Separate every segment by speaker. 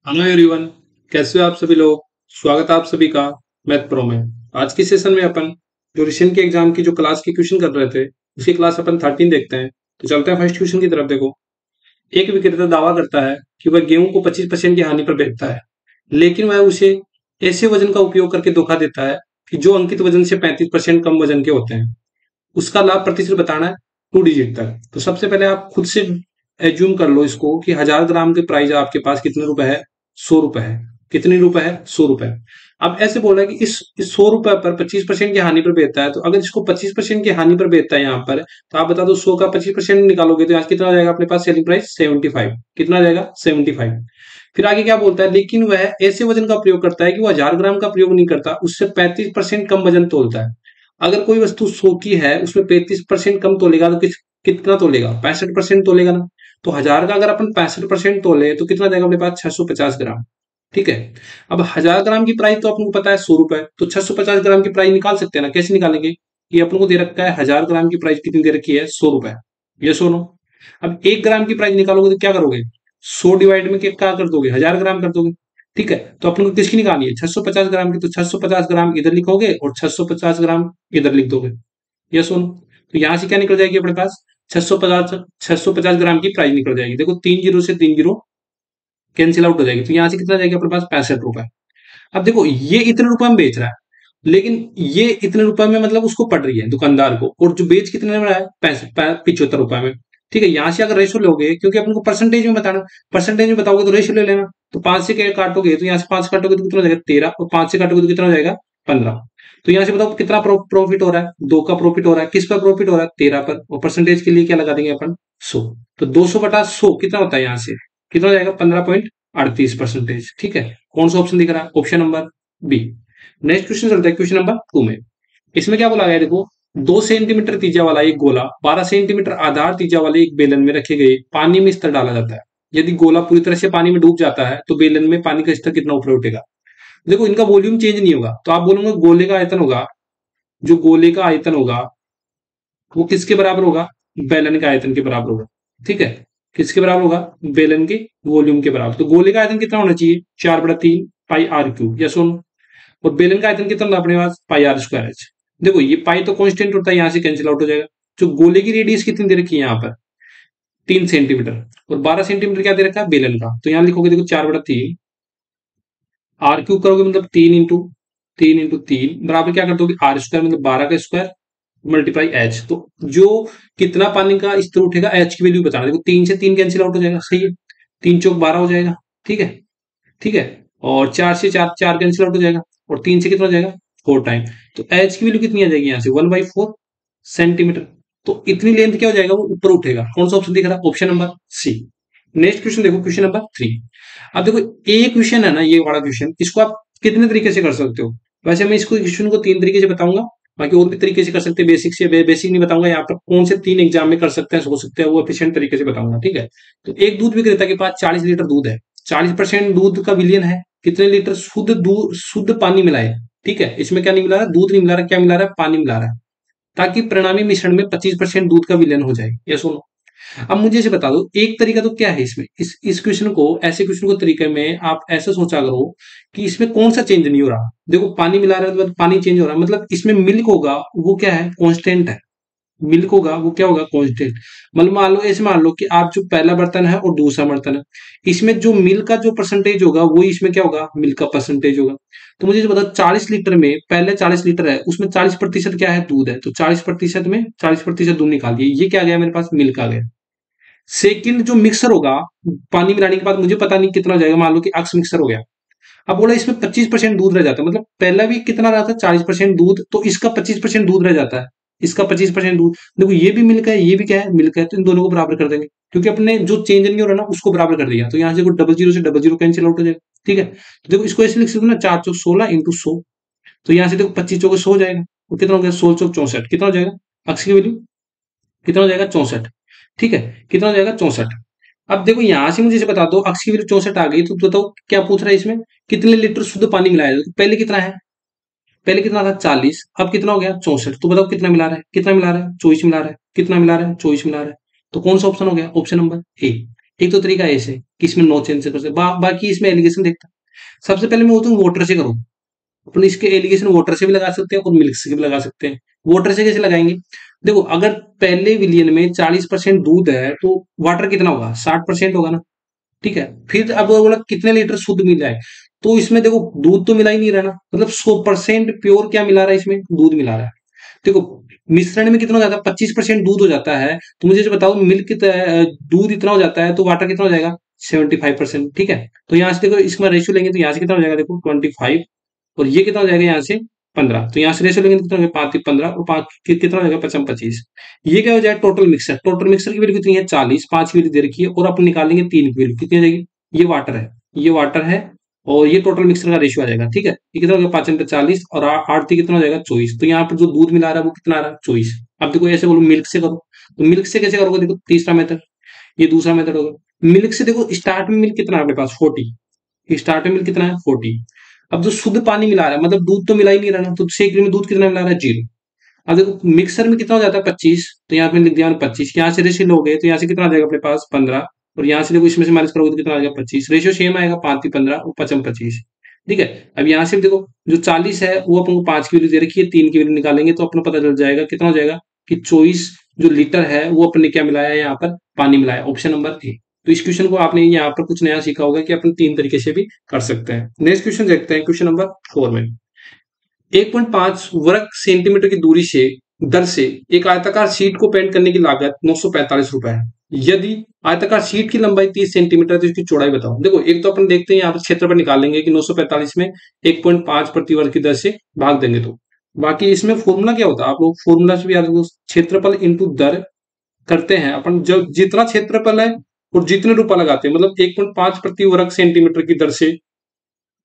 Speaker 1: Hello everyone. कैसे हो आप सभी लोग। स्वागत है आप सभी का मैथ प्रो में। आज की सेशन में अपन जो रिसेंट के एग्जाम की जो क्लास के क्वेश्चन कर रहे थे उसी क्लास अपन 13 देखते हैं। तो चलते हैं फर्स्ट क्वेश्चन की तरफ। देखो, एक विक्रेता दावा करता है कि वह गेहूं को 25% की हानि पर बेचता है, लेकिन वह उसे ऐसे वजन का उपयोग करके धोखा देता है कि जो अंकित वजन से 35% कम वजन के होते हैं। उसका लाभ प्रतिशत बताना है 2 डिजिट तक। तो सबसे पहले आप खुद से एज्यूम कर लो इसको कि 1000 ग्राम के प्राइस आपके पास कितने रुपए है, 100 रुपए है। कितने रुपए है, 100 रुपए। अब ऐसे बोला है कि इस 100 रुपए पर 25% की हानि पर बेचता है। तो अगर इसको 25% की हानि पर बेचता है यहाँ पर, तो आप बता दो 100 का 25% निकालोगे तो आज कितना आ जाएगा अपने पास सेलिंग प्राइस 75। कितना आ जाएगा 75। फिर आगे क्या बोलता है, लेकिन वह ऐसे वजन का प्रयोग करता है कि वो 1000 ग्राम का प्रयोग नहीं करता, उससे 35% कम वजन तोलता है। अगर कोई वस्तु 100 की है उसमें 35% कम तोलेगा तो कितना तोलेगा, 65% तोलेगा ना। तो 1000 का अगर अपन 65% तोले तो कितना जाएगा अपने पास 650 ग्राम। ठीक है। अब 1000 ग्राम की प्राइस तो अपन को पता है 100 रुपए, तो 650 ग्राम की प्राइस निकाल सकते हैं ना। कैसे निकालेंगे, ये अपन को दे रखा है 1000 ग्राम की प्राइस कितनी दे रखी है 100 रुपए। ये सुनो, अब 1 ग्राम की प्राइस निकालोगे तो क्या करोगे, 100 डिवाइड में क्या कर दोगे, 1000 ग्राम कर दोगे। ठीक है। तो अपन को किसकी निकालनी है 650 ग्राम की, तो 650 ग्राम इधर लिखोगे और 650 ग्राम इधर लिख दोगे। ये सुनो, तो यहां से क्या निकल जाएगी अपने पास 650 ग्राम की प्राइस निकल जाएगी। देखो 3 जीरो से 3 जीरो कैंसिल आउट हो जाएगी, तो यहां से कितना जाएगा अपने पास 65 रुपए। अब देखो ये इतने रुपए में बेच रहा है, लेकिन ये इतने रुपए में मतलब उसको पड़ रही है दुकानदार को, और जो बेच कितने में रहा है 75 रुपए में। ठीक है। यहां से अगर रेशो लोगे, क्योंकि अपन को परसेंटेज में बताना, परसेंटेज में बताओगे तो रेशो ले लेना। तो 5 से क्या काटोगे, तो यहाँ से 5 काटोगे तो कितना हो जाएगा 13, और 5 से काटोगे तो कितना हो जाएगा 15। तो यहाँ से बताओ कितना प्रॉफिट हो रहा है, 2 का प्रॉफिट हो रहा है। किस पर प्रॉफिट हो रहा है 13 पर, और परसेंटेज के लिए क्या लगा देंगे अपन 100। तो 200/100 कितना होता है, यहाँ से कितना हो जाएगा 15.38%। ठीक है। कौन सा ऑप्शन दिख रहा है, option number B. Next question चलता है क्वेश्चन नंबर 2 में। इसमें क्या बोला गया है, देखो 2 सेंटीमीटर त्रिज्या वाला एक गोला 12 सेंटीमीटर आधार त्रिज्या वाले एक बेलन में रखे गए पानी में स्तर डाला जाता है। यदि गोला पूरी तरह से पानी में डूब जाता है तो बेलन में पानी का स्तर कितना ऊपर उठेगा। देखो इनका वॉल्यूम चेंज नहीं होगा, तो आप बोलोगे गोले का आयतन होगा, जो गोले का आयतन होगा वो किसके बराबर होगा, बेलन के आयतन के बराबर होगा। ठीक है। किसके बराबर होगा, बेलन के वॉल्यूम के बराबर। तो गोले का आयतन कितना होना चाहिए 4/3 पाई आर क्यूब, या सुन। और बेलन का आयतन कितना होगा अपने पास पाई आर स्क्वायर एच। देखो ये पाई तो कांस्टेंट होता है, यहां से कैंसिल आउट हो जाएगा। जो गोले की रेडियस कितनी दे रखी है यहाँ पर 3 सेंटीमीटर, और 12 सेंटीमीटर क्या दे रखा है बेलन का। तो यहाँ लिखोगे देखो 4/3 आर क्यूब करोगे मतलब 3 इंटू 3 बराबर क्या कर दोगे आर स्क्वायर, मतलब 12 का स्क्वायर मल्टीप्लाई एच। तो जो कितना पानी का स्तर उठेगा एच की वैल्यू बताना। देखो 3 से 3 कैंसिल आउट हो जाएगा, सही है। 3 चौक 12 हो जाएगा। ठीक है। ठीक है। और 4 से 4 4 कैंसिल आउट हो जाएगा, और 3 से कितना हो जाएगा 4 टाइम। तो एच की वैल्यू कितनी आ जाएगी यहाँ से 1/4 सेंटीमीटर। तो इतनी लेंथ क्या हो जाएगा वो ऊपर उठेगा। कौन सा ऑप्शन दिख रहा है, option number C. Next question देखो क्वेश्चन नंबर 3। अब देखो ये क्वेश्चन है ना, ये वाला क्वेश्चन, इसको आप कितने तरीके से कर सकते हो। वैसे मैं इसको क्वेश्चन को 3 तरीके से बताऊंगा, बाकी और भी तरीके से कर सकते हैं। बेसिक से बेसिक नहीं बताऊंगा, यहाँ पर कौन से 3 एग्जाम में कर सकते हैं, सोच सकते हैं, वो एफिशिएंट तरीके से बताऊंगा। ठीक है। तो एक दूध विक्रेता के पास 40 लीटर दूध है, 40% दूध का विलियन है, कितने लीटर शुद्ध दूध शुद्ध पानी मिलाए। ठीक है। इसमें क्या नहीं मिला रहा, दूध नहीं मिला रहा, क्या मिला रहा है पानी मिला रहा है, ताकि परिणामी मिश्रण में 25% दूध का विलयन हो जाए। ये सुनो, अब मुझे इसे बता दो एक तरीका तो क्या है इसमें, इस क्वेश्चन को, ऐसे क्वेश्चन को तरीके में आप ऐसे सोचा करो कि इसमें कौन सा चेंज नहीं हो रहा। देखो पानी मिला रहा है तो पानी चेंज हो रहा है, मतलब इसमें मिल्क होगा वो क्या है कांस्टेंट है। मिल्क होगा वो क्या होगा कांस्टेंट। मतलब मान लो ऐसे मान लो कि आप जो पहला बर्तन है और दूसरा बर्तन है, इसमें जो मिल्क का जो परसेंटेज होगा वही इसमें क्या होगा मिल्क का परसेंटेज होगा। तो मुझे ये बताओ 40 लीटर में पहले 40 लीटर है, उसमें 40% क्या है दूध है, तो 40% में 40% दूध निकाल दिए, ये क्या आ गया मेरे पास मिल्क आ गया। सेकंड जो मिक्सर होगा, पानी मिलाने के बाद मुझे पता नहीं कितना हो जाएगा, मान लो कि अक्स मिक्सर हो गया। अब बोला इसमें 25% दूध रह जाता है, मतलब पहला भी कितना रहा था 40% दूध, तो इसका 25% दूध रह जाता है, इसका 25% दूध। देखो ये भी मिल्क है, ये भी क्या है मिल्क है, तो इन दोनों को बराबर कर देंगे, क्योंकि अपने जो चेंज नहीं हो रहा ना उसको बराबर कर दिया। तो यहाँ से डबल जीरो से डबल जीरो कैंसिल आउट हो जाएगा। ठीक है। तो देखो इसको ऐसे लिख सकते हो ना, 4 चौक 16 इंटू 100। तो यहाँ से देखो 25 चौके 100 हो जाएगा, और कितना हो गया 16 चौक 64, कितना हो जाएगा अक्स की वैल्यू कितना हो जाएगा 64। ठीक है। कितना हो जाएगा 64। अब देखो यहां से मुझे इसे बता दो अक्स की वैल्यू 64 आ गई, तो बताओ क्या पूछ रहा है इसमें कितने लीटर शुद्ध पानी मिलाया है। पहले कितना है, पहले कितना था 40, अब कितना हो गया 64। तो बताओ कितना मिला रहा है, कितना मिला रहा है 24 मिला रहा है, कितना मिला रहा है 24 मिला रहा है। तो कौन सा ऑप्शन हो गया ऑप्शन नंबर ए। एक तो तरीका ऐसे कि इसमें नो चेंज से कर सकते, बाकी इसमें एलिगेशन देखता है। सबसे पहले मैं बोलता हूँ वाटर से करो। अपन इसके एलिगेशन वाटर से भी लगा सकते हैं और मिल्क से भी लगा सकते हैं। वाटर से कैसे लगाएंगे? देखो, अगर पहले विलियन में 40% दूध है तो वाटर कितना होगा? 60% होगा ना। ठीक है, फिर अब बोला कितने लीटर शुद्ध मिला है, तो इसमें देखो दूध तो मिला ही नहीं रहा ना, मतलब 100% प्योर क्या मिला रहा है? इसमें दूध मिला रहा है। देखो, मिश्रण में कितना हो जाता है? 25% दूध हो जाता है, तो मुझे जो बताओ मिल्क दूध इतना हो जाता है तो वाटर कितना हो जाएगा? 75%। ठीक है, तो यहाँ से देखो इसका रेशियो लेंगे तो यहाँ से कितना हो जाएगा? देखो 25, और ये कितना हो जाएगा यहाँ से? 15। तो यहाँ से रेशियो लेंगे तो कितना हो जाएगा? 5 15, और 5 कितना हो जाएगा? 55 25। ये क्या हो जाएगा? Total mixer. टोटल मिक्सर की वैल्यू कितनी है? 40। 5 की वैल्यू दे रखी है, और अपन निकालेंगे 3 की वैल्यू कितनी हो जाएगी? ये वाटर है, ये वाटर है, और ये टोटल मिक्सर का रेशियो आ जाएगा। ठीक है, ये कितना हो गया? 5 40, और 8 कितना हो जाएगा? 24। तो यहाँ पर जो दूध मिला रहा है वो कितना आ रहा है? 24। अब देखो ऐसे बोलो मिल्क से करो, तो मिल्क से कैसे करोगे? देखो तीसरा मेथड, ये दूसरा मेथड होगा। मिल्क से देखो स्टार्ट में मिल्क कितना है अपने पास? 40। स्टार्ट में मिल्क कितना है? 40। अब जो शुद्ध पानी मिला रहा है, मतलब दूध तो मिला ही नहीं रहा ना, तो 6 किलो में दूध कितना मिला रहा है? 0। अब देखो मिक्सर में कितना हो जाता है? 25। तो यहाँ पे लिख दिया 25, यहाँ से रेशियो लोगे तो यहाँ से कितना आ जाएगा अपने पास? 15, और यहाँ से देखो इसमें से माइनस करोगे तो कितना आ जाएगा? 25। रेशियो सेम आएगा, 5 15 और 55 25। ठीक है, अब यहाँ से देखो जो 40 है वो अपन को 5 की वैल्यू दे रखी है, 3 की वैल्यू निकालेंगे तो अपना पता चल जाएगा कितना हो जाएगा कि 24 जो लीटर है वो अपन ने क्या मिलाया है? यहाँ पर पानी मिलाया, ऑप्शन नंबर ए। तो इस क्वेश्चन को आपने यहाँ पर कुछ नया सीखा होगा कि अपन 3 तरीके से भी कर सकते हैं। नेक्स्ट क्वेश्चन देखते हैं, क्वेश्चन नंबर 4 में 1.5 वर्ग सेंटीमीटर की दूरी से दर से एक आयताकार शीट को पेंट करने की लागत 945 रुपए है। यदि आयताकार शीट की लंबाई 30 सेंटीमीटर है तो इसकी चौड़ाई बताओ। देखो, एक तो अपन देखते हैं यहाँ पर क्षेत्रफल निकालेंगे कि 945 में 1.5 प्रति वर्ग की दर से भाग देंगे तो बाकी इसमें फॉर्मूला क्या होता है? आप लोग फॉर्मूला से भी याद रखो, क्षेत्रफल इंटू दर करते हैं अपन। जब जितना क्षेत्रफल है और जितने रुपए लगाते हैं, मतलब 1.5 प्रति वर्ग सेंटीमीटर की दर से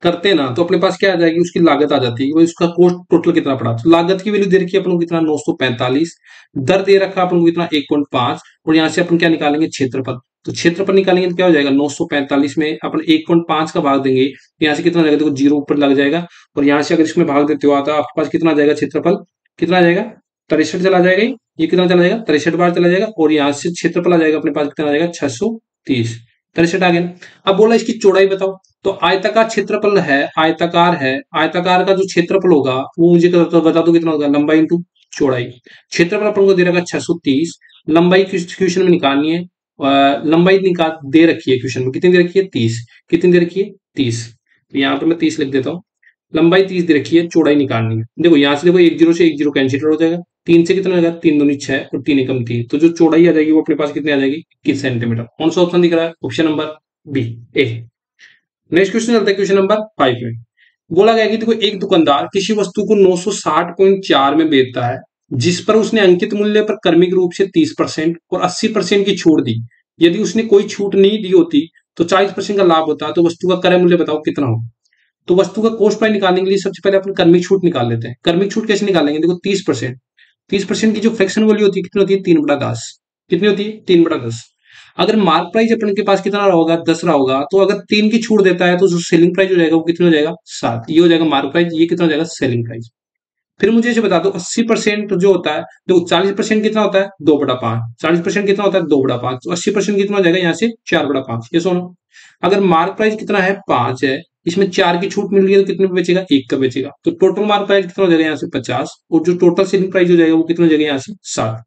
Speaker 1: करते हैं ना, तो अपने पास क्या आ जाएगी? उसकी लागत आ जाती है। वो उसका कॉस्ट टोटल कितना पड़ा, तो लागत की वैल्यू दे रखी है अपन को कितना? 945। दर दे रखा अपन को कितना? 1.5, और यहाँ से अपन क्या निकालेंगे? क्षेत्रफल। तो क्षेत्रफल निकालेंगे तो क्या हो जाएगा? 945 में अपन 1.5 का भाग देंगे तो यहाँ से कितना जाएगा? देखो जीरो ऊपर लग जाएगा, और यहाँ से अगर इसमें भाग देते हो तो आपके पास कितना आ जाएगा? क्षेत्रफल कितना आ जाएगा? 63 चला जाएगा। ये कितना चला जाएगा? 63 बार चला जाएगा, और यहाँ से क्षेत्रफल आ जाएगा अपने पास कितना आ जाएगा? 630। 63 आ गया। अब बोला इसकी चौड़ाई बताओ, तो आयताकार क्षेत्रफल है, आयताकार है, आयताकार का जो क्षेत्रफल होगा वो मुझे बता दो कितना होगा? लंबाई इंटू चौड़ाई। क्षेत्रफल अपन को दे रखा 630, लंबाई क्वेश्चन में निकालनी है। लंबाई निकाल दे रखी है क्वेश्चन में, कितनी दे रखी है? 30। कितनी दे रखी है? 30। तो यहाँ पे मैं 30 लिख देता हूँ। लंबाई 30 दे रखी है, चौड़ाई निकालनी है। देखो यहाँ से देखो 1 0 से 1 0 कैंसिल हो जाएगा। 3 से कितना हो जाएगा? 3 दूनी 6 और 3 एकम 3। तो जो चौड़ाई आ जाएगी वो अपने पास कितनी आ जाएगी? 21 सेंटीमीटर। कौन सा ऑप्शन दिख रहा है? ऑप्शन नंबर बी, ए। नेक्स्ट क्वेश्चन चलता है क्वेश्चन नंबर 5 में। बोला गया कि देखो एक दुकानदार किसी वस्तु को 960.4 में बेचता है, जिस पर उसने अंकित मूल्य पर क्रमिक रूप से 30% और 80% की छूट दी। यदि उसने कोई छूट नहीं दी होती तो 40% का लाभ होता, तो वस्तु का क्रय मूल्य बताओ कितना हो। तो वस्तु का कॉस्ट प्राइस निकालने के लिए सबसे पहले अपन क्रमिक छूट निकाल लेते हैं। क्रमिक छूट कैसे निकालेंगे? देखो 30%, 30% की जो फ्रैक्शन वैल्यू होती है कितनी होती है? 3/10। कितनी होती है? 3/10। अगर मार्क प्राइस अपन के पास कितना रहा होगा? 10 रहा होगा, तो अगर 3 की छूट देता है तो जो सेलिंग प्राइस हो जाएगा वो कितना हो जाएगा? 7। ये हो जाएगा मार्क प्राइस, ये कितना हो जाएगा? Selling price. फिर मुझे इसे बता दो 80% जो होता है, देखो 40% कितना होता है? 2/5। 40% कितना होता है? 2/5। तो 80% कितना हो जाएगा यहाँ से? 4/5। ये सुनो, अगर मार्क प्राइस कितना है? 5 है, इसमें 4 की छूट मिल रही है तो कितने पे बेचेगा? 1 का बेचेगा। तो टोटल मार्क प्राइस कितना हो जाएगा यहाँ से? 50, और जो टोटल सेलिंग प्राइस हो जाएगा वो कितना हो जाएगा यहाँ से? 7।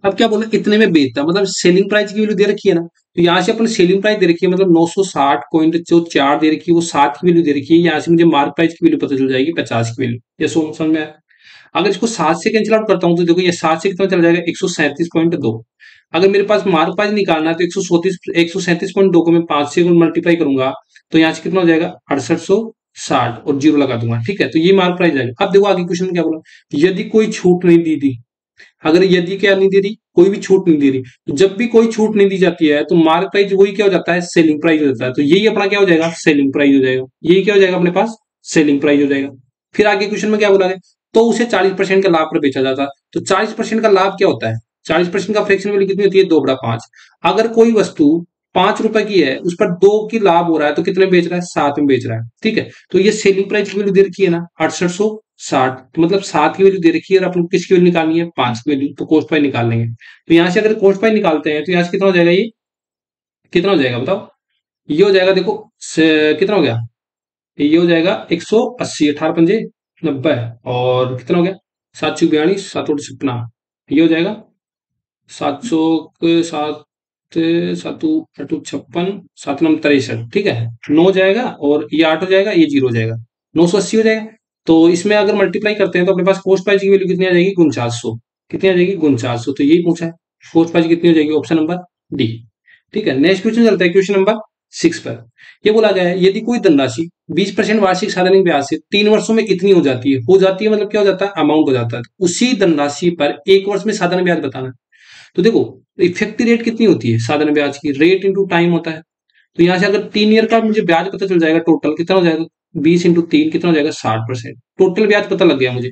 Speaker 1: अब क्या बोला? इतने में बेचता, मतलब सेलिंग प्राइस की वैल्यू दे रखी है ना, तो यहाँ से अपन सेलिंग प्राइस दे रखी है, मतलब 960.4 दे रखी है, वो 7 की वैल्यू दे रखी है। यहाँ से मुझे मार्क प्राइस की वैल्यू पता चल जाएगी 50 की वैल्यू। ये समझ में आया? अगर इसको 7 से कैंसिल आउट करता हूँ तो देखो ये 7 से कितना चला जाएगा? 137.2। अगर मेरे पास मार्क प्राइस निकालना है तो 137.2 को मैं 5 से मल्टीप्लाई करूंगा तो यहाँ से कितना हो जाएगा? 6860, और जीरो लगा दूंगा। ठीक है, तो ये मार्क प्राइस जाएगा। अब देखो आगे क्वेश्चन में क्या बोला, यदि कोई छूट नहीं दी थी। अगर यदि क्या नहीं दे रही? कोई भी छूट नहीं दे रही, तो जब भी कोई छूट नहीं दी जाती है तो मार्क प्राइस वही क्या हो जाता है? सेलिंग प्राइस हो जाता है। तो यही अपना क्या हो जाएगा? सेलिंग प्राइस हो जाएगा। यही क्या हो जाएगा अपने पास? सेलिंग प्राइस हो जाएगा। फिर आगे क्वेश्चन में क्या बोला गया, तो उसे 40% का लाभ पर बेचा जाता है। तो 40% का लाभ क्या होता है? 40% का फ्रैक्शन वैल्यू कितनी होती है? 2/5। अगर कोई वस्तु 5 रुपए की है, उस पर 2 की लाभ हो रहा है, तो कितने बेच रहा है? 7 में बेच रहा है। ठीक है, तो ये सेलिंग प्राइस की वैल्यू दे रखी है ना, 6860, तो मतलब 7 की वैल्यू दे रखी है, और अपन किसकी वैल्यू निकालनी है? 5 की वैल्यू। तो कॉस्ट प्राइस निकाल लेंगे। तो यहाँ से अगर कॉस्ट प्राइस निकालते हैं तो यहाँ से कितना हो जाएगा? ये कितना हो जाएगा बताओ? ये हो जाएगा देखो कितना हो गया? ये हो जाएगा 180, 18 पंजे 90, और कितना हो गया? 742, 7 ये हो जाएगा 700 के साथ, 7 8 56, 7 9 63, ठीक है। 9 हो जाएगा और ये 8 हो जाएगा, ये 0 हो जाएगा, 980 हो जाएगा। तो इसमें अगर मल्टीप्लाई करते हैं तो अपने पास कॉस्ट प्राइस की वैल्यू कितनी आ जाएगी? 4900। कितनी आ जाएगी? 4900। तो यही पूछा है, कॉस्ट प्राइस कितनी हो जाएगी? Option number D. ठीक है, नेक्स्ट क्वेश्चन चलता है क्वेश्चन नंबर 6 पर। ये बोला गया है, यदि कोई धनराशि 20% वार्षिक साधारण ब्याज से 3 वर्षों में इतनी हो जाती है मतलब क्या हो जाता है? अमाउंट हो जाता है। तो उसी धनराशि पर 1 वर्ष में साधारण ब्याज बताना है। तो देखो, इफेक्टिव रेट कितनी होती है साधारण ब्याज की? रेट इंटू टाइम होता है। तो यहां से अगर 3 ईयर का मुझे ब्याज पता चल जाएगा, टोटल कितना हो जाएगा? 20 × 3 कितना हो जाएगा? 60%। टोटल ब्याज पता लग गया मुझे,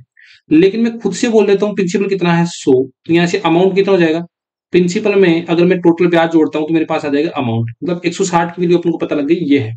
Speaker 1: लेकिन मैं खुद से बोल देता हूँ प्रिंसिपल कितना है? 100। तो यहाँ से अमाउंट कितना हो जाएगा? प्रिंसिपल में अगर मैं टोटल ब्याज जोड़ता हूँ तो मेरे पास आ जाएगा अमाउंट, मतलब 160 की वैल्यू अपन को पता लग गई, ये है।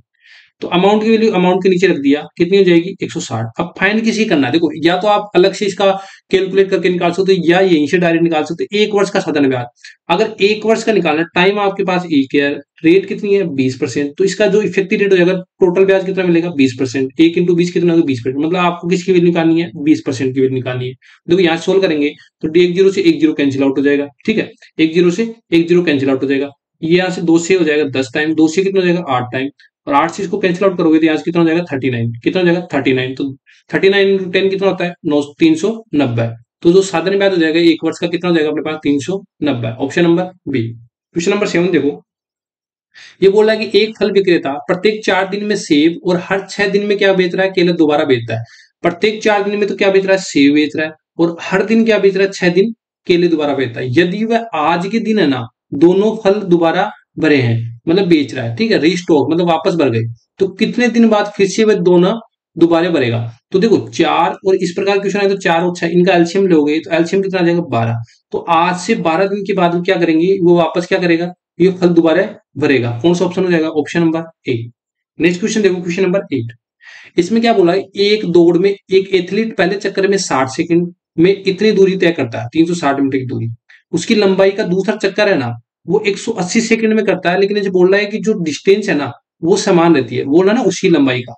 Speaker 1: तो अमाउंट की वैल्यू अमाउंट के नीचे रख दिया, कितनी हो जाएगी? 160। अब फाइंड किसी करना है, देखो या तो आप अलग से इसका कैलकुलेट करके निकाल सकते हो या यहीं से डायरेक्ट निकाल सकते हो। 1 वर्ष का साधारण ब्याज, अगर 1 वर्ष का निकालना, टाइम आपके पास एक है, रेट कितनी है? 20%। तो इसका जो इफेक्टिव रेट हो जाएगा, टोटल ब्याज कितना मिलेगा? 20%। 1 × 20 कितना होगा? 20%। मतलब आपको किसकी वैल्यू निकालनी है? 20% की वैल्यू निकालनी है। देखो यहाँ सोल्व करेंगे तो एक जीरो से एक जीरो कैंसिल आउट हो जाएगा, ठीक है। एक जीरो से एक जीरो कैंसिल आउट हो जाएगा। ये यहाँ से 2 से हो जाएगा 10 टाइम, 2 से कितना हो जाएगा? 8 टाइम, और 8 से इसको कैंसिल आउट करोगे तो यहाँ से कितना हो जाएगा? 39। कितना हो जाएगा? 39। तो 39 × 10 कितना होता है? 390। तो जो साधारण ब्याज हो जाएगा 1 वर्ष का, कितना हो जाएगा अपने पास? 390। Option number B. Question number 7 देखो, ये बोल रहा है कि एक फल विक्रेता प्रत्येक 4 दिन में सेब और हर 6 दिन में क्या बेच रहा है? केला दोबारा बेचता है। प्रत्येक 4 दिन में तो क्या बेच रहा है? सेब बेच रहा है, और हर दिन क्या बेच रहा है? 6 दिन केले दोबारा बेचता है। यदि वह आज के दिन है ना, दोनों फल दोबारा भरे हैं, मतलब बेच रहा है, ठीक है, रीस्टॉक मतलब वापस भर गए, तो कितने दिन बाद फिर से वह दोनों दोबारा भरेगा? तो देखो 4 और इस प्रकार क्वेश्चन है तो 4 और 6 इनका एलसीएम लोगे तो एलसीएम कितना आ जाएगा? 12। तो आज से 12 दिन के बाद क्या करेंगे? वो वापस क्या करेगा? ये फल दोबारा भरेगा। कौन सा ऑप्शन हो जाएगा? Option number A. Next question देखो, क्वेश्चन नंबर 8। इसमें क्या बोला है? एक दौड़ में एक एथलीट पहले चक्कर में 60 सेकंड में इतनी दूरी तय करता है, 360 मीटर की दूरी। उसकी लंबाई का दूसरा चक्कर है ना, वो 180 सेकंड में करता है, लेकिन ये बोल रहा है कि जो डिस्टेंस है ना, वो समान रहती है। बोल रहा है ना उसी लंबाई का।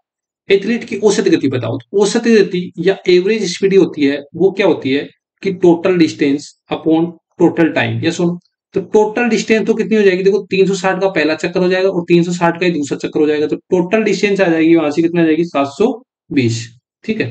Speaker 1: एथलीट की औसत गति बताओ। तो औसत गति या एवरेज स्पीड होती है, वो क्या होती है कि total distance upon total time. या सुनो, तो टोटल डिस्टेंस तो कितनी हो जाएगी? देखो 360 का पहला चक्कर हो जाएगा और 360 का ही दूसरा चक्कर हो जाएगा, तो टोटल डिस्टेंस आ जाएगी वहां से कितना आ जाएगी? 720। ठीक है।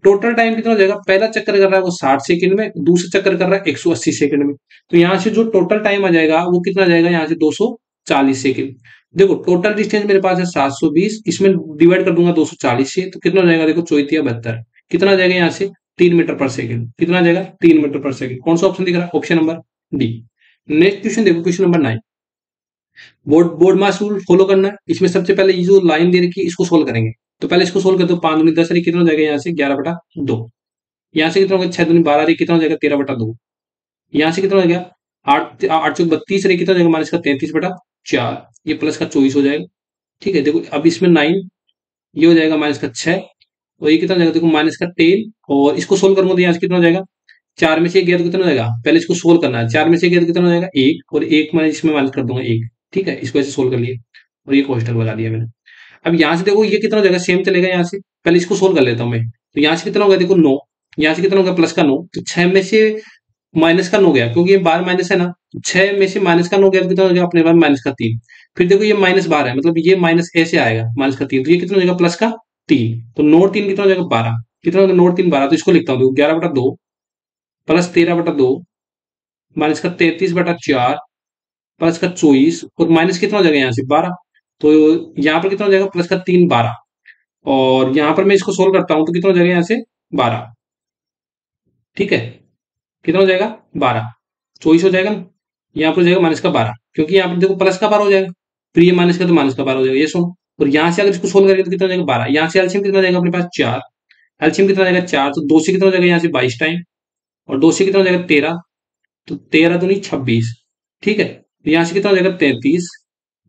Speaker 1: टोटल टाइम कितना हो जाएगा? पहला चक्कर कर रहा है वो 60 सेकंड में, दूसरा चक्कर कर रहा है 180 सेकंड में। तो यहाँ से जो टोटल टाइम आ जाएगा वो कितना आ जाएगा? यहाँ से 240 सेकंड। देखो टोटल डिस्टेंस मेरे पास है 720, इसमें डिवाइड कर दूंगा 240 से, तो कितना हो जाएगा? देखो 74, कितना आ जाएगा यहाँ से? 3 मीटर पर सेकंड। कितना आ जाएगा? 3 मीटर पर सेकंड। कौन सा ऑप्शन दिख रहा है? Option number D. Next question देखो, क्वेश्चन नंबर 9। बोर्ड मास रूल फॉलो करना है। इसमें सबसे पहले ये जो लाइन दे रखी है इसको सोल्व करेंगे। तो पहले इसको सोल्व कर दो। 5 दूनी 10 कितना हो जाएगा? यहाँ से 11/2। यहाँ से कितना होगा? 6 दूनी 12 कितना हो जाएगा? 13/2। यहाँ से कितना हो गया? 8 8 चौक 32 कितना हो जाएगा? माइनस का 33/4। ये प्लस का 24 हो जाएगा। ठीक है, देखो अब इसमें 9, ये हो जाएगा माइनस का 6, और ये कितना हो जाएगा? देखो माइनस का 10, और इसको सोल्व करूंगा तो यहाँ से कितना हो जाएगा? 4 में से 1 गया तो कितना हो जाएगा? पहले इसको सोल्व करना है। 4 में से 1 गया तो कितना हो जाएगा? 1, और 1 मैं इसमें माइनस कर दूंगा 1। ठीक है, इसको ऐसे सोल्व कर लिए और ये कोष्टक लगा दिया मैंने। अब यहाँ से देखो ये कितना हो जाएगा? सेम चलेगा यहाँ से। पहले इसको सोल्व कर लेता हूँ मैं। तो यहाँ से कितना होगा? देखो 9, यहाँ से कितना होगा? प्लस का 9। तो 6 में से माइनस का 9 गया, क्योंकि ये 12 माइनस है ना, 6 में से माइनस का 9 गया तो कितना हो जाएगा अपने पास? माइनस का 3। फिर देखो ये -12 है, मतलब ये माइनस ऐसे आएगा माइनस का 3, तो ये कितना हो जाएगा? प्लस का 3। तो नोट 3 कितना हो जाएगा? 12। कितना होगा? नोट 3 12। तो इसको लिखता हूँ, देखो 11/2 प्लस 13/2 माइनस का 33/4 प्लस का 24, और माइनस कितना हो जाएगा यहाँ से? 12। तो यहाँ पर कितना हो जाएगा? प्लस का 3 12, और यहाँ पर मैं इसको सोल्व करता हूँ तो कितना हो जाएगा? यहाँ से 12। ठीक है, कितना हो जाएगा? 12। 24 हो जाएगा ना, यहाँ पर हो जाएगा माइनस का 12, क्योंकि यहाँ पर देखो प्लस का 12 हो जाएगा, फिर ये माइनस का तो माइनस का 12 हो जाएगा। ये सुनो, और यहाँ से अगर इसको सोल्व करेंगे तो कितना हो जाएगा? 12। यहाँ से एलसीएम कितना हो जाएगा अपने पास? 4। एलसीएम कितना हो जाएगा? 4। तो 2 से कितना हो जाएगा? यहाँ से 22 टाइम, और 2 से कितना हो जाएगा? 13। तो 13 दूनी 26। ठीक है, तो यहाँ से कितना हो जाएगा? 33,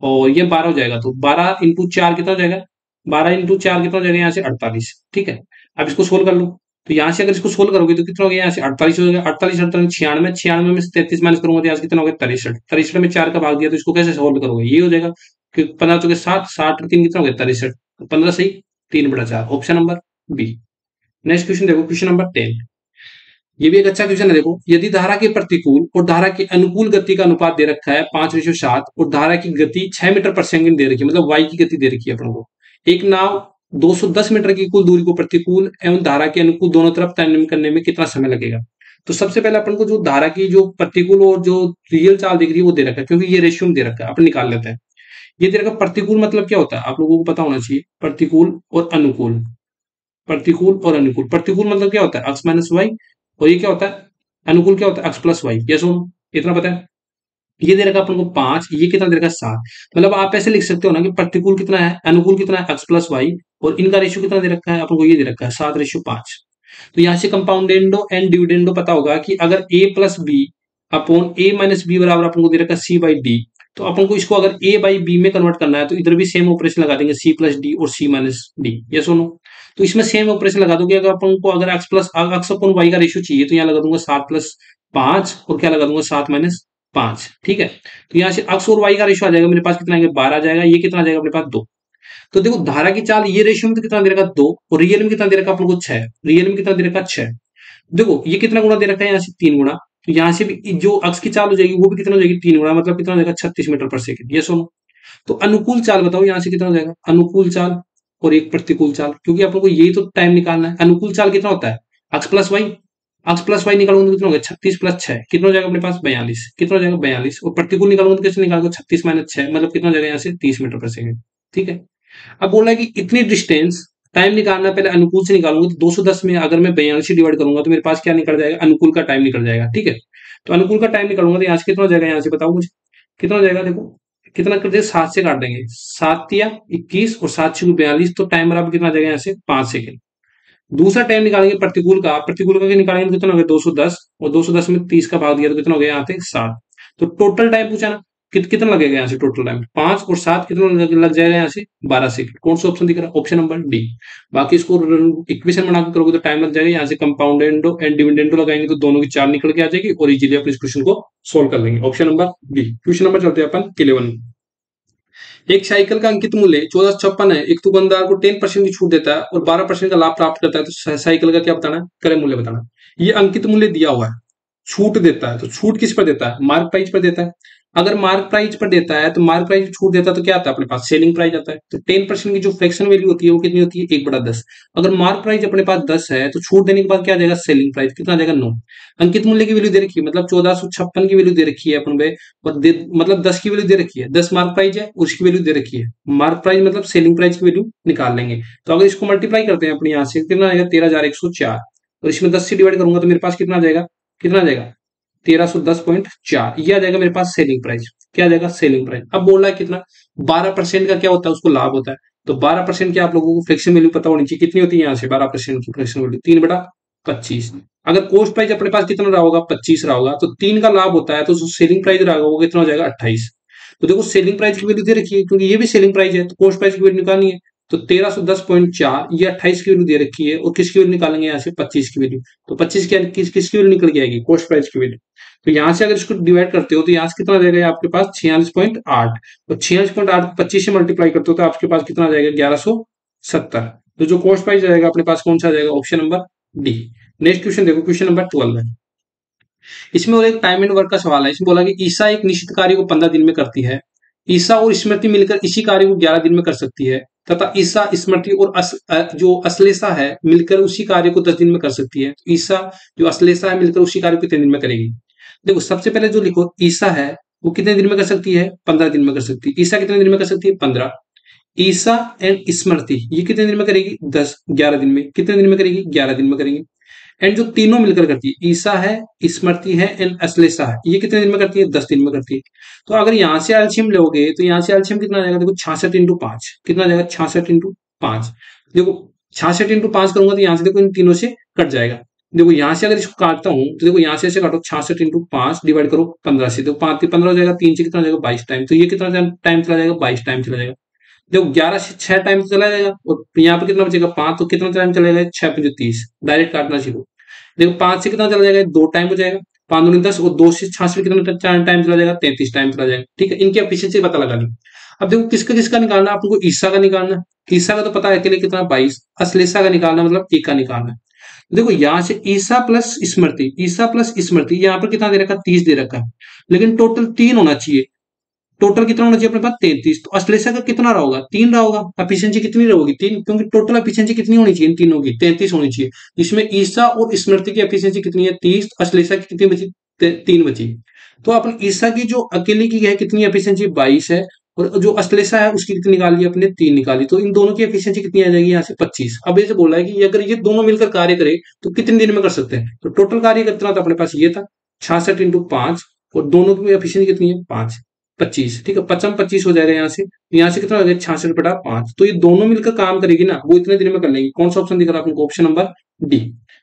Speaker 1: और ये 12 हो जाएगा। तो 12 × 4 कितना हो जाएगा? 12 × 4 कितना हो जाएगा? यहाँ से 48। ठीक है, अब इसको सोल्व कर लो। तो यहाँ से अगर इसको सोल्व करोगे तो कितना हो गया, यहाँ से 48 हो गया, 48 48 96, 96 में से 33 माइनस करूंगा तो यहाँ से कितना हो गया 63, 63 में 4 का भाग दिया तो इसको कैसे सोल्व करोगे, ये हो जाएगा कि 15 चौके 7, 60 3 कितना हो गया 63, 15 सही 3/4, option number B. Next question देखो, क्वेश्चन नंबर 10। ये भी एक अच्छा क्वेश्चन है। देखो, यदि धारा के प्रतिकूल और धारा के अनुकूल गति का अनुपात दे रखा है 5:7 और धारा की गति 6 मीटर पर सेकंड दे रखी है, मतलब वाई की गति दे रखी है अपन को। एक नाव 210 मीटर की कुल दूरी को प्रतिकूल एवं धारा के अनुकूल दोनों तरफ तय करने में कितना समय लगेगा। तो सबसे पहले अपन को जो धारा की जो प्रतिकूल और जो रियल चाल दिख रही है वो दे रखा है, क्योंकि ये रेशियो दे रखा है, अपन निकाल लेते हैं। ये दे रखा प्रतिकूल मतलब क्या होता है आप लोगों को पता होना चाहिए, प्रतिकूल और अनुकूल। प्रतिकूल और अनुकूल, प्रतिकूल मतलब क्या होता है एक्स माइनस वाई, और ये क्या होता है अनुकूल क्या होता है एक्स प्लस वाई। ये सुनो, इतना पता है। ये दे रखा अपन को 5, ये कितना दे रखा 7। मतलब आप ऐसे लिख सकते हो ना कि प्रतिकूल कितना है, अनुकूल कितना है एक्स प्लस वाई, और इनका रेशियो कितना दे रखा है अपन को, ये दे रखा है 7:5। तो यहाँ से कंपाउंडेंडो एंड डिविडेंडो पता होगा कि अगर a plus B upon A minus B बराबर अपन को दे रखा सी बाई डी, तो अपन को इसको अगर a बाई बी में कन्वर्ट करना है तो इधर भी सेम ऑपरेशन लगा देंगे, सी प्लस डी और सी माइनस डी। ये सुनो, तो इसमें सेम ऑपरेशन लगा दोगे। अगर अपन को अगर एक्स अपॉन वाई का रेशियो चाहिए तो यहाँ लगा दूंगा 7+5 और क्या लगा दूंगा 7-5, ठीक है। तो यहाँ से एक्स और वाई का रेशियो आ जाएगा मेरे पास कितना आएगा 12 आ जाएगा, ये कितना आ जाएगा अपने पास 2। तो देखो धारा की चाल ये रेशियो में तो कितना दे रखा 2, और रियल में कितना दे रखा अपन को 6, रियल में कितना दे रखा 6। देखो ये कितना गुणा दे रखा है यहाँ से 3 गुणा, तो यहाँ से भी जो अक्ष की चाल हो जाएगी वो भी कितना हो जाएगी 3 गुणा, मतलब कितना हो जाएगा 36 मीटर पर सेकंड। ये सुनो, तो अनुकूल चाल बताओ यहाँ से कितना हो जाएगा, अनुकूल चाल और एक प्रतिकूल चाल, क्योंकि अपन को यही तो टाइम निकालना है। अनुकूल चाल कितना होता है X plus Y, X plus Y निकालूंगा तो कितना होगा 36+6, कितना हो जाएगा अपने पास 42, कितना हो जाएगा 42, और प्रतिकूल निकालूंगा तो कैसे निकालूंगा 36 - 6, मतलब कितना हो जाएगा यहाँ से 30 मीटर पर सेकंड, ठीक है। अब बोल रहा है कि इतनी डिस्टेंस टाइम निकालना, पहले अनुकूल से निकालूंगा तो 210 में अगर मैं 42 से डिवाइड करूंगा तो मेरे पास क्या निकल जाएगा, अनुकूल का टाइम निकल जाएगा, ठीक है। तो अनुकूल का टाइम निकालूंगा तो यहाँ से कितना हो जाएगा, यहाँ से बताओ मुझे कितना हो जाएगा। देखो कितना कर दिया, 7 से काट देंगे, 7 या 21 और 7 से 42, तो टाइम बराबर कितना आ जाएगा यहाँ से 5 सेकंड। दूसरा टाइम निकालेंगे प्रतिकूल का, प्रतिकूल का निकालेंगे तो कितना हो गया 210, और 210 में 30 का भाग दिया तो कितना हो गया यहाँ पे 7। तो टोटल टाइम पूछा ना, कितना लगेगा यहाँ से टोटल टाइम, 5 और 7 कितना लग जाएगा यहाँ से 12 सेकंड। कौन सा ऑप्शन दिख रहा है, ऑप्शन नंबर डी। बाकी इसको इक्वेशन बना के करोगे तो टाइम लग जाएगा, यहाँ से कंपाउंडेंडो एंड डिविडेंडो लगाएंगे तो दोनों की चाल निकल के आ जाएगी और इजीली अपने इस क्वेश्चन को सोल्व कर लेंगे, option number B. Question number चलते हैं अपन 11। एक साइकिल का अंकित मूल्य 1456 है, एक दुकानदार को 10% की छूट देता है और 12% का लाभ प्राप्त करता है, तो साइकिल का क्या बताना है, क्रय मूल्य बताना। ये अंकित मूल्य दिया हुआ है, छूट देता है, तो छूट किस पर देता है, मार्क प्राइस पर देता है। अगर मार्क प्राइस पर देता है तो मार्क प्राइस छूट देता है तो क्या आता है अपने पास, सेलिंग प्राइस आता है। तो 10% की जो फ्रैक्शन वैल्यू होती है वो कितनी होती है 1/10। अगर मार्क प्राइस अपने पास 10 है तो छूट देने के बाद क्या आ जाएगा, सेलिंग प्राइस कितना आ जाएगा 9। अंकित मूल्य की वैल्यू दे रखी है, मतलब 1456 की वैल्यू दे रखी है अपन पे, और मतलब 10 की वैल्यू दे रखी है, 10 मार्क प्राइस है उसकी वैल्यू दे रखी है। मार्क प्राइस मतलब सेलिंग प्राइस की वैल्यू निकाल लेंगे। तो अगर इसको मल्टीप्लाई करते हैं अपने यहाँ से कितना आएगा 13,104, और इसमें 10 से डिवाइड करूंगा तो मेरे पास कितना आ जाएगा, कितना आ जाएगा 1310.4, ये आ जाएगा मेरे पास सेलिंग प्राइस। क्या आ जाएगा, सेलिंग प्राइस। अब बोल रहा है कितना, 12% का क्या होता है उसको लाभ होता है। तो 12% की आप लोगों को फ्रैक्शन वैल्यू पता होनी चाहिए, कितनी होती है यहाँ से 12% की फ्रैक्शन वैल्यू 3/25। अगर कॉस्ट प्राइस अपने पास कितना रहा होगा 25 रहा होगा, तो 3 का लाभ होता है, तो सेलिंग प्राइस रहा होगा वो कितना हो जाएगा 28। तो देखो सेलिंग प्राइस की वैल्यू दे रखी है, क्योंकि ये भी सेलिंग प्राइस है तो कॉस्ट प्राइस की वैल्यू निकालनी है। तो 1310.4 ये 28 की वैल्यू दे रखी है, और किसकी वैल्यू निकालेंगे यहाँ से 25 की वैल्यू। तो 25 किसकी वैल्यू निकल के आएगी, कॉस्ट प्राइस की वैल्यू। तो यहाँ से अगर इसको डिवाइड करते हो तो यहाँ से कितना आ जाएगा आपके पास 46.8, और 46.8 25 से मल्टीप्लाई करते हो तो आपके पास कितना आ जाएगा 1170। तो जो कॉस्ट प्राइस आएगा अपने पास कौन सा आ जाएगा, option number D. Next question देखो, क्वेश्चन नंबर 12 है। इसमें और एक टाइम एंड वर्क का सवाल है। इसमें बोला कि ईसा एक निश्चित कार्य को 15 दिन में करती है, ईसा और स्मृति मिलकर इसी कार्य को 11 दिन में कर सकती है, तथा ईसा स्मृति और जो अश्लेषा है मिलकर उसी कार्य को 10 दिन में कर सकती है। ईसा जो अश्लेषा है मिलकर उसी कार्य को कितने दिन में करेगी। देखो सबसे पहले जो लिखो ईसा है वो कितने दिन में कर सकती है, 15 दिन में कर सकती है। ईसा कितने दिन में कर सकती है 15। ईसा एंड स्मृति ये कितने दिन में करेगी 11 दिन में। कितने दिन में करेगी 11 दिन में करेंगे। एंड जो तीनों मिलकर करती है, ईसा है, स्मृति है एंड अश्लेषा है, ये कितने दिन में करती है 10 दिन में करती है। तो अगर यहाँ से एल्शियम लोगे तो यहाँ से एल्शियम कितना आ जाएगा, देखो 66×5 कितना आ जाएगा 66×5। देखो 66×5 करूंगा तो यहाँ से देखो इन तीनों से कट जाएगा। देखो यहाँ से अगर इसको काटता हूँ तो देखो यहाँ से ऐसे काटो 66×5 डिवाइड करो 15 से, देखो 5 15 हो जाएगा, 3 से कितना हो जाएगा 22 टाइम। तो ये कितना टाइम चला जाएगा 22 टाइम चला जाएगा। देखो 11 से 6 टाइम चला जाएगा और यहाँ पे कितना बचेगा 5, तो कितना टाइम चलेगा 6 5 30, डायरेक्ट काटना शुरू। देखो 5 से कितना चला जाएगा 2 टाइम हो जाएगा, 5 दूनी 10 और 2 से 6 से कितना टाइम चला जाएगा 33 टाइम चला जाएगा। ठीक है, इनकी एफिशिएंसी पता लगा ली। अब देखो किसका किसका निकालना है आपको, ईसा का निकालना है। ईसा का तो पता है अकेले कितना 22, अश्लेषा का निकालना मतलब एक का निकालना है। देखो यहाँ से ईसा प्लस स्मृति, ईसा प्लस स्मृति यहाँ पर कितना दे रखा है 30 दे रखा है, लेकिन टोटल 3 होना चाहिए। टोटल कितना होना चाहिए अपने पास 33, तो अश्लेषा का कितना रहा होगा 3 रहा होगा। एफिशिएंसी कितनी रहेगी 3, क्योंकि टोटल एफिशिएंसी कितनी होनी चाहिए इन तीनों की 33 होनी चाहिए। इसमें ईसा और स्मृति की एफिशिएंसी कितनी है 30, अश्लेषा की कितनी बची 3 बची। तो अपन ईसा की जो अकेले की है कितनी एफिशिएंसी 22 है, और जो अश्लेषा है उसकी कितनी निकाली अपने 3 निकाली, तो इन दोनों की एफिशिएंसी कितनी आ जाएगी यहाँ से 25। अब ये बोला है कि अगर ये दोनों मिलकर कार्य करे तो कितने दिन में कर सकते हैं, तो टोटल कार्य कितना था अपने पास ये था 66 इंटू 5, और दोनों की एफिशिएंसी कितनी है 5 25। ठीक है, 25 हो जाएगा यहाँ से कितना हो जाएगा 66/5, तो ये दोनों मिलकर काम करेगी ना, वो इतने दिन में कर लेंगे। कौन सा ऑप्शन दिख रहा है आपको, option number D.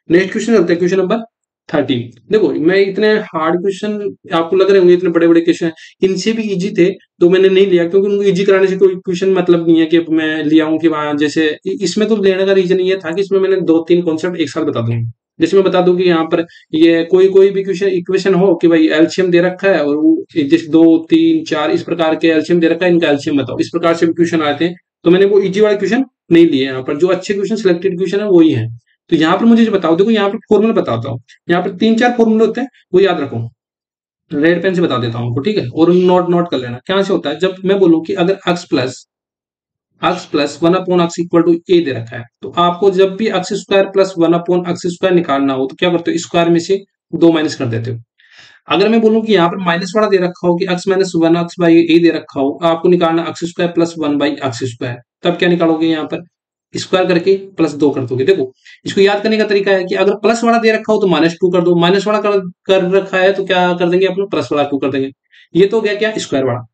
Speaker 1: Next question चलते हैं, क्वेश्चन नंबर 13। देखो मैं इतने हार्ड क्वेश्चन आपको लग रहे होंगे, इतने बड़े बड़े क्वेश्चन इनसे भी इजी थे तो मैंने नहीं लिया, क्योंकि उनको इजी कराने से कोई क्वेश्चन मतलब नहीं है कि मैं लिया हूँ कि वहां जैसे इसमें तो लेने का रीजन ये था कि इसमें मैंने 2 3 कॉन्सेप्ट एक साथ बता दूंगा। जैसे मैं बता दूं कि यहाँ पर ये कोई कोई भी क्वेश्चन इक्वेशन हो कि भाई एलसीएम दे रखा है और वो जैसे 2 3 4 इस प्रकार के एलसीएम दे रखा है, इनका एलसीएम बताओ, इस प्रकार से भी क्वेश्चन आते हैं, तो मैंने वो इजी वाले क्वेश्चन नहीं लिए। यहाँ पर जो अच्छे क्वेश्चन सिलेक्टेड क्वेश्चन है वही है। तो यहाँ पर मुझे जो बताओ, देखो यहाँ पर फॉर्मूला बताता हूँ, यहाँ पर 3 4 फॉर्मूले होते हैं, वो याद रखो। रेड पेन से बता देता हूँ आपको, ठीक है, और नोट नोट कर लेना। क्या से होता है, जब मैं बोलूँ कि अगर x plus 1/x equal to a दे रखा है, तो आपको जब भी x square plus 1/x square निकालना हो तो क्या करते हो, स्क्वायर में से 2 माइनस कर देते हो। अगर मैं बोलूं कि यहाँ पर माइनस वाला दे रखा हो कि x माइनस 1x बाई ए दे रखा हो, आपको निकालना x square plus 1/x square, तब क्या निकालोगे यहाँ पर स्क्वायर करके प्लस 2 कर दोगे। देखो इसको याद करने का तरीका है कि अगर प्लस वाला दे रखा हो तो -2 कर दो, माइनस वाला कर रखा है तो क्या कर देंगे अपने प्लस वाला 2 कर देंगे। ये तो हो गया क्या स्क्वायर वाला।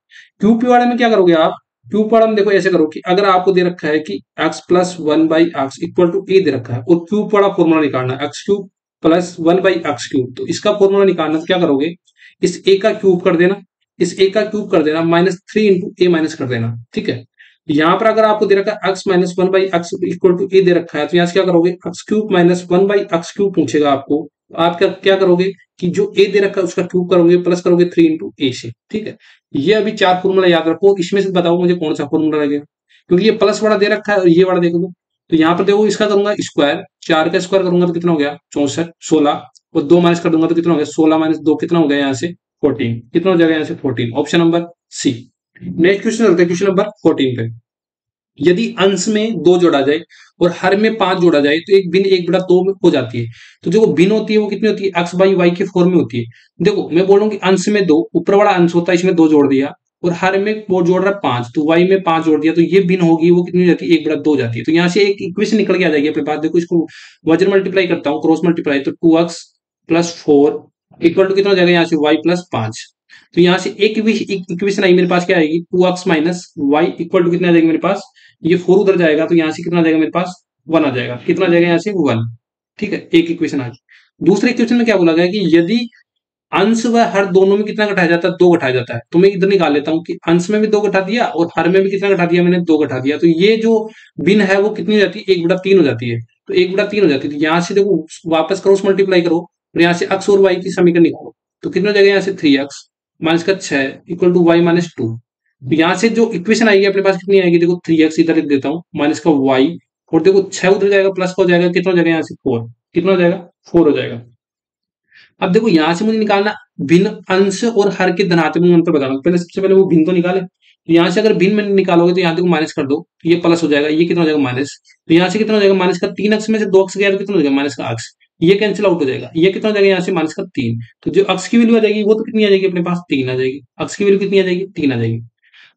Speaker 1: क्यूब वाले में क्या करोगे आप, क्यूब वाला में देखो ऐसे करो कि अगर आपको दे रखा है कि x plus 1/x equal to a दे रखा है और क्यूब वाला फॉर्मूला निकालना है x cube plus 1/x cube, तो इसका फॉर्मूला निकालना तो क्या करोगे, इस a का क्यूब कर देना, इस a का क्यूब कर देना -3 इंटू ए माइनस कर देना। ठीक है, यहाँ पर अगर आपको दे रखा है x minus 1/x equal to a दे रखा है, तो यहाँ से क्या करोगे x cube minus 1/x cube पूछेगा आपको, तो आप क्या करोगे कि जो ए दे रखा है उसका क्यूब करोगे प्लस करोगे 3 इंटू ए से। ठीक है, ये अभी 4 फॉर्मूला याद रखो, इसमें से बताओ मुझे कौन सा फॉर्मूला लगेगा, क्योंकि ये प्लस वाला दे रखा है और ये वाला देखो। तो यहाँ पर देखो इसका करूंगा स्क्वायर, 4 का स्क्वायर करूंगा तो कितना हो गया 64 16, और 2 माइनस कर दूंगा तो कितना हो गया 16 माइनस 2 कितना हो गया यहाँ से 14, कितना हो जाएगा यहाँ से 14, option number C. Next question चलते हैं क्वेश्चन नंबर 14 पे। यदि अंश में 2 जोड़ा जाए और हर में 5 जोड़ा जाए तो एक भिन्न 1/2 में हो जाती है। तो जो भिन्न होती है वो कितनी होती है, x बाई वाई के फॉर्म में होती है। देखो मैं बोल रहा हूँ कि अंश में 2, ऊपर वाला अंश होता है इसमें 2 जोड़ दिया, और हर में वो जोड़ रहा है 5, तो y में 5 जोड़ दिया, तो ये भिन्न होगी वो कितनी हो जाती है 1/2 जाती है। तो यहाँ से एक इक्वेशन निकल के आ जाएगी अपने पास। देखो इसको वजन मल्टीप्लाई करता हूँ, क्रॉस मल्टीप्लाई, तो 2x प्लस 4 इक्वल टू कितना हो जाएगा यहाँ से y प्लस 5। तो यहाँ से एक इक्वेशन आई मेरे पास, क्या आएगी 2x minus Y equal to कितना आ जाएगा मेरे पास, ये 4 उधर जाएगा तो यहाँ से कितना आ जाएगा मेरे पास 1 आ जाएगा, कितना आ जाएगा यहाँ से 1। ठीक है, एक इक्वेशन आ गई। दूसरे इक्वेशन में क्या बोला गया कि यदि अंश व हर दोनों में कितना घटाया जाता है 2 घटाया जाता है, तो मैं इधर निकाल लेता हूँ कि अंश में भी 2 घटा दिया और हर में भी कितना घटा दिया मैंने 2 घटा दिया, तो ये जो भिन्न है वो कितनी हो जाती है 1/3 हो जाती है। तो 1/3 हो जाती है, तो यहाँ से देखो वापस क्रॉस मल्टीप्लाई करो और यहाँ से x और y की समीकरण निकालो, तो कितना हो जाएगा यहाँ से 3x माइनस का 6 इक्वल टू वाई माइनस 2। तो यहाँ से जो इक्वेशन आएगी अपने पास कितनी आएगी, देखो 3x इधर लिख देता हूँ माइनस का y, और देखो 6 उधर जाएगा प्लस का हो जाएगा, कितना हो जाएगा यहाँ से 4, कितना हो जाएगा 4 हो जाएगा। अब देखो यहाँ से मुझे निकालना भिन्न अंश और हर के धनात्मक अंतर बताना, पहले सबसे पहले वो भिन्न तो निकाले। तो यहाँ से अगर भिन्न में निकालोगे तो यहाँ देखो माइनस कर दो, तो ये प्लस हो जाएगा, ये कितना हो जाएगा माइनस, तो यहाँ से कितना हो जाएगा माइनस का 3x में से 2x गया तो कितना हो जाएगा माइनस का x, ये कैंसिल आउट हो जाएगा, ये कितना हो जाएगा यहाँ से माइनस का 3। तो जो x की वैल्यू आ जाएगी वो तो कितनी आ जाएगी अपने पास 3 आ जाएगी, x की वैल्यू कितनी आ जाएगी 3 आ जाएगी।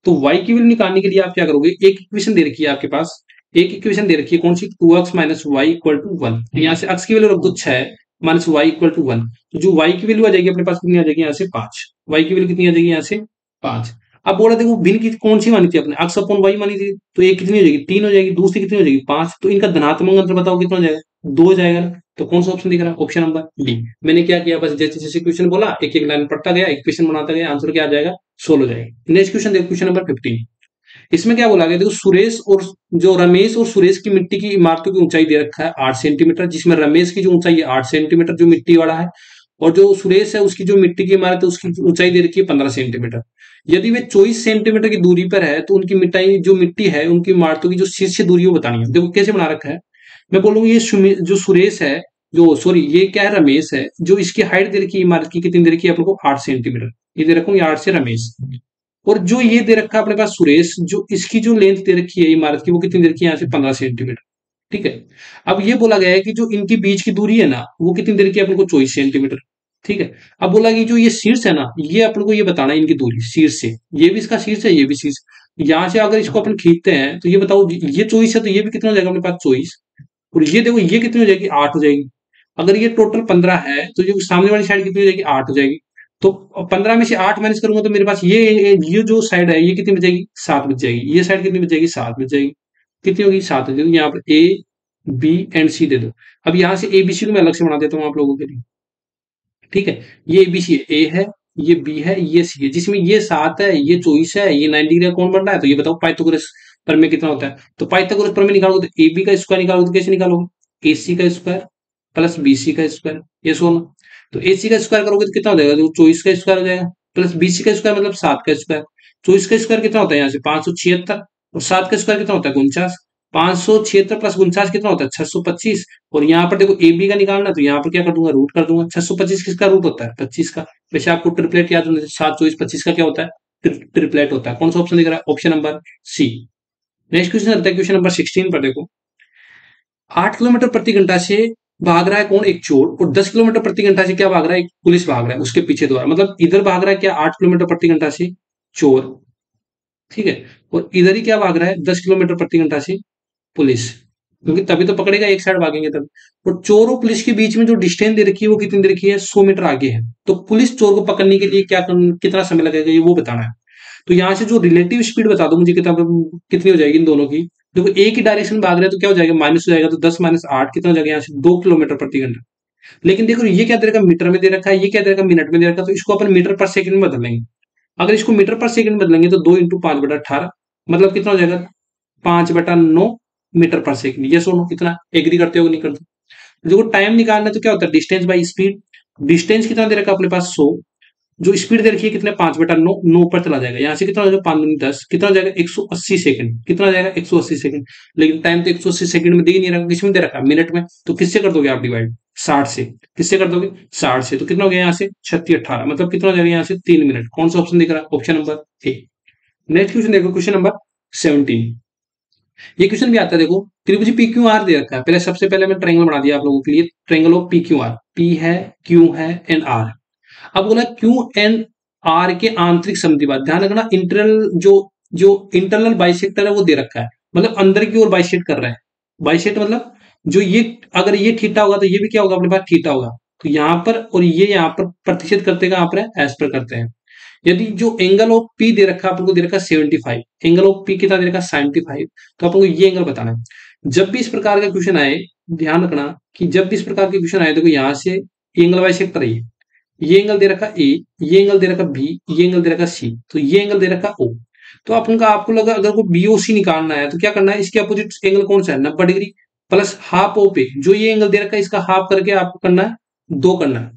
Speaker 1: तो y की वैल्यू निकालने के लिए आप क्या करोगे, एक इक्वेशन दे रखी है आपके पास, एक इक्वेशन दे रखी है कौन सी 2x minus Y equal to 1, यहाँ से x की वैल्यू रख दो 6 माइनस वाई इक्वल टू 1, तो जो y की वैल्यू आ जाएगी अपने पास कितनी आ जाएगी यहाँ से 5, y की वैल्यू कितनी आ जाएगी यहाँ से 5। अब बोला देखो भिन्न की कौन सी मानी थी अपने x अपॉन y मानी थी, तो एक कितनी हो जाएगी 3 हो जाएगी, दूसरी कितनी हो जाएगी 5, तो इनका धनात्मक अंतर बताओ कितना हो जाएगा 2 हो जाएगा ना। तो कौन सा ऑप्शन दिख रहा है, ऑप्शन नंबर डी। मैंने क्या किया बस जैसे जैसे क्वेश्चन बोला एक एक लाइन पढ़ता गया, इक्वेशन बनाता गया, आंसर क्या आ जाएगा 16 हो जाएगा। नेक्स्ट क्वेश्चन देखो क्वेश्चन नंबर 15। इसमें क्या बोला गया, देखो सुरेश और जो रमेश और सुरेश की मिट्टी की इमारतों की ऊंचाई दे रखा है 8 सेंटीमीटर, जिसमें रमेश की जो ऊंचाई है 8 सेंटीमीटर जो मिट्टी वाला है, और जो सुरेश है उसकी जो मिट्टी की इमारत है उसकी ऊंचाई दे रखी है 15 सेंटीमीटर। यदि वे 24 सेंटीमीटर की दूरी पर है तो उनकी मिट्टी जो मिट्टी है उनकी इमारतों की जो शीर्ष दूरी है वो बतानी है। देखो कैसे बना रखा है, मैं बोलूंगा ये जो सुरेश है, जो सॉरी ये क्या है, रमेश है, जो इसकी हाइट दे रखी है इमारत की कितनी दे रखी है अपने को 8 सेंटीमीटर, ये दे रखा हूँ 8 से रमेश। और जो ये दे रखा है अपने पास सुरेश, जो इसकी जो लेंथ दे रखी है इमारत की वो कितनी दे रखी है यहाँ से 15 सेंटीमीटर। ठीक है, अब ये बोला गया है कि जो इनके बीच की दूरी है ना वो कितनी दे रखी है अपने को 24 सेंटीमीटर। ठीक है, अब बोला कि जो ये शीर्ष है ना ये अपने को ये बताना है इनकी दूरी शीर्ष से, ये भी इसका शीर्ष है ये भी शीर्ष। यहाँ से अगर इसको अपन खींचते हैं तो ये बताओ ये 24 है तो ये भी कितना हो जाएगा अपने पास 24, और ये देखो ये कितनी हो जाएगी 8 हो जाएगी। अगर ये टोटल 15 है तो जो सामने वाली साइड कितनी हो जाएगी 8 हो जाएगी। तो 15 में से 8 माइनस करूंगा तो मेरे पास ये जो साइड है ये कितनी बचेगी 7 बच जाएगी, ये साइड कितनी बचेगी 7 बच जाएगी। कितनी होगी 7 बच जाएगी। यहाँ पर ए बी एंड सी दे दो। अब यहाँ से ए बी सी को मैं अलग से बना देता हूँ आप लोगों के लिए। ठीक है, ये ए बी सी है, ए है, ये बी है, ये सी है, जिसमें ये 7 है, ये 24 है, ये 90 डिग्री का कौन बन रहा है, तो ये बताओ पाइथागोरस प्रमेय कितना होता है। तो पाइथागोरस प्रमेय निकालोगे तो ए बी का स्क्वायर निकालोगे तो कैसे निकालोगे, ए सी का स्क्वायर प्लस बी सी का स्क्वायर, ये सोना। तो ए सी का स्क्वायर करोगे तो कितना हो जाएगा, 24 का स्क्वायर हो जाएगा, प्लस बी सी का स्क्वायर मतलब 7 का स्क्वायर। 24 का स्क्वायर कितना होता है यहाँ से 576, और 7 का स्क्वायर कितना होता है 49। 576 प्लस 49 कितना होता है 625। और यहाँ पर देखो ए बी का निकालना तो यहाँ पर क्या कर दूंगा रूट कर दूंगा। 625 किसका रूट होता है 25 का। वैसे आपको ट्रिपलेट याद होना चाहिए, 7 24 25 का क्या होता है ट्रिपलेट होता है। कौन सा ऑप्शन दिख रहा है, option number C. Next question आता है क्वेश्चन नंबर 16 पर। देखो 8 किलोमीटर प्रति घंटा से भाग रहा है कौन, एक चोर, और 10 किलोमीटर प्रति घंटा से क्या भाग रहा है, एक पुलिस भाग रहा है उसके पीछे द्वारा। मतलब इधर भाग रहा है क्या 8 किलोमीटर प्रति घंटा से चोर, ठीक है, और इधर ही क्या भाग रहा है 10 किलोमीटर प्रति घंटा से पुलिस, क्योंकि तभी तो पकड़ेगा, एक साइड भागेंगे तब। और चोर और पुलिस के बीच में जो डिस्टेंस दे रखी है वो कितनी दे रखी है 100 मीटर आगे है। तो पुलिस चोर को पकड़ने के लिए कितना समय लगेगा ये वो बताना है। तो यहाँ से जो रिलेटिव स्पीड बता दो मुझे कितनी हो जाएगी इन दोनों की। देखो एक ही डायरेक्शन भाग रहे हैं तो क्या हो जाएगा माइनस हो जाएगा, तो 10 माइनस 8 कितना हो जाएगा यहाँ से 2 किलोमीटर प्रति घंटा। लेकिन देखो ये क्या दे रखा है मीटर में दे रखा है, ये क्या दे रखा है मिनट में दे रखा है, तो इसको अपन मीटर पर सेकंड में बदल लेंगे। अगर इसको मीटर पर सेकंड बदलेंगे तो 2 इंटू 5/18 मतलब कितना हो जाएगा 5/9 मीटर पर सेकंड। ये सुनो कितना एग्री करते हो नहीं करते। देखो टाइम निकालना तो क्या होता है डिस्टेंस बाई स्पीड। डिस्टेंस कितना दे रखा है अपने पास 100, जो स्पीड दे रखी है कितने 5/9, 9 पर चला जाएगा, यहाँ से कितना हो जाएगा 5 दूनी 10, कितना हो जाएगा 180 सेकंड, कितना हो जाएगा 180 सेकंड। लेकिन टाइम तो 180 सेकंड में दे ही नहीं रखा, किसमें दे रखा मिनट में, तो किससे कर दोगे आप डिवाइड 60 से, किससे कर दोगे 60 से, तो कितना हो गया यहाँ से 36 18 मतलब कितना हो जाएगा यहाँ से 3 मिनट। कौन सा ऑप्शन दिख रहा है, option number A. Next question देखो क्वेश्चन नंबर 17। ये क्वेश्चन भी आता है, देखो त्रिभुज पी क्यू आर दे रखा है। पहले सबसे पहले मैं ट्रायंगल बना दिया आप लोगों के लिए, triangle of P Q R, P है क्यू है एंड आर। अब बोला क्यू एंड आर के आंतरिक समद्विबाद, ध्यान रखना इंटरनल जो इंटरनल बाइसेक्टर है वो दे रखा है, मतलब अंदर की ओर बाइसेक्ट कर रहा है। बाइसेक्ट मतलब जो ये अगर ये थीटा होगा तो ये भी क्या होगा अपने पास थीटा होगा। तो यहाँ पर और ये यहाँ पर प्रतिशत करते कहां पर है एस पर करते हैं। यदि जो एंगल ऑफ पी दे रखा है आपको दे रखा है 75, एंगल ऑफ पी कितना दे रखा है 75, तो आपको ये एंगल बताना है। जब भी इस प्रकार का क्वेश्चन आए ध्यान रखना कि जब भी इस प्रकार के क्वेश्चन आए देखो यहाँ से एंगल बाइसेक्टर है, ये एंगल दे रखा ए, ये एंगल दे रखा बी, ये एंगल दे रखा सी, तो ये एंगल दे रखा ओ। तो आपको लगा अगर को बीओसी निकालना है तो क्या करना है, इसके अपोजिट एंगल कौन सा है 90 डिग्री प्लस हाफ ओ पे जो ये एंगल दे रखा है इसका हाफ करके आपको करना है 2 करना है,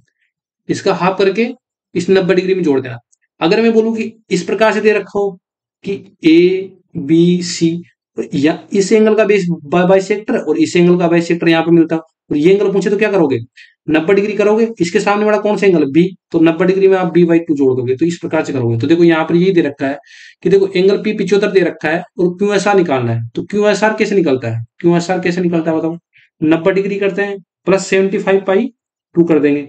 Speaker 1: इसका हाफ करके इस 90 डिग्री में जोड़ देना। अगर मैं बोलूं कि इस प्रकार से दे रखा हो कि ए बी सी, या इस एंगल का बेस बाइसेक्टर और इस एंगल का बाइसेक्टर यहाँ पे मिलता, और ये एंगल पूछे तो क्या करोगे 90 डिग्री करोगे, इसके सामने वाला कौन सा एंगल बी, तो 90 डिग्री में आप b/2 जोड़ दोगे, तो इस प्रकार से करोगे। तो देखो यहाँ पर यही दे रखा है कि देखो एंगल पी 75 दे रखा है और क्यू एस आर निकालना है। तो क्यू एस आर कैसे निकलता है, क्यू एस आर कैसे निकलता है बताओ, 90 डिग्री करते हैं प्लस 75/2 कर देंगे,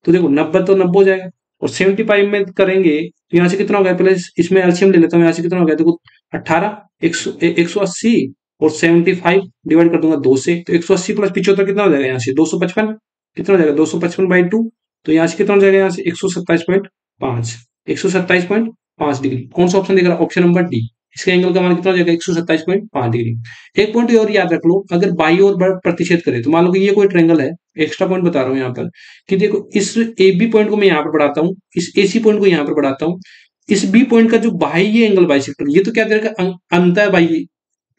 Speaker 1: तो देखो 90 तो 90 हो जाएगा, और 75 में करेंगे तो यहाँ से कितना हो गया, पहले इसमें एलसीएम ले लेता हूँ, यहाँ से कितना हो गया देखो 18 180 और 75 डिवाइड कर दूंगा 2 से, तो 180 प्लस 75 कितना हो जाएगा यहाँ से 255, कितना हो जाएगा 255/2, तो यहाँ से कितना हो जाएगा यहाँ से 127.5, 127.5 डिग्री। कौन सा ऑप्शन देगा ऑप्शन नंबर डी, इसका एंगल का मान कितना हो जाएगा 127.5 डिग्री। एक पॉइंट और याद रख लो, अगर बाई और प्रतिशत करे तो मान लो कि ये कोई ट्रायंगल है, एक्स्ट्रा पॉइंट बता रहा हूँ यहाँ पर कि देखो इस ए बी पॉइंट को मैं यहाँ पर बढ़ाता हूँ, इस ए सी पॉइंट को यहाँ पर बढ़ाता हूँ, इस बी पॉइंट का जो बाह्य एंगल बाइसेक्टर, ये तो क्या दे रखा है, अंतर बाह्य,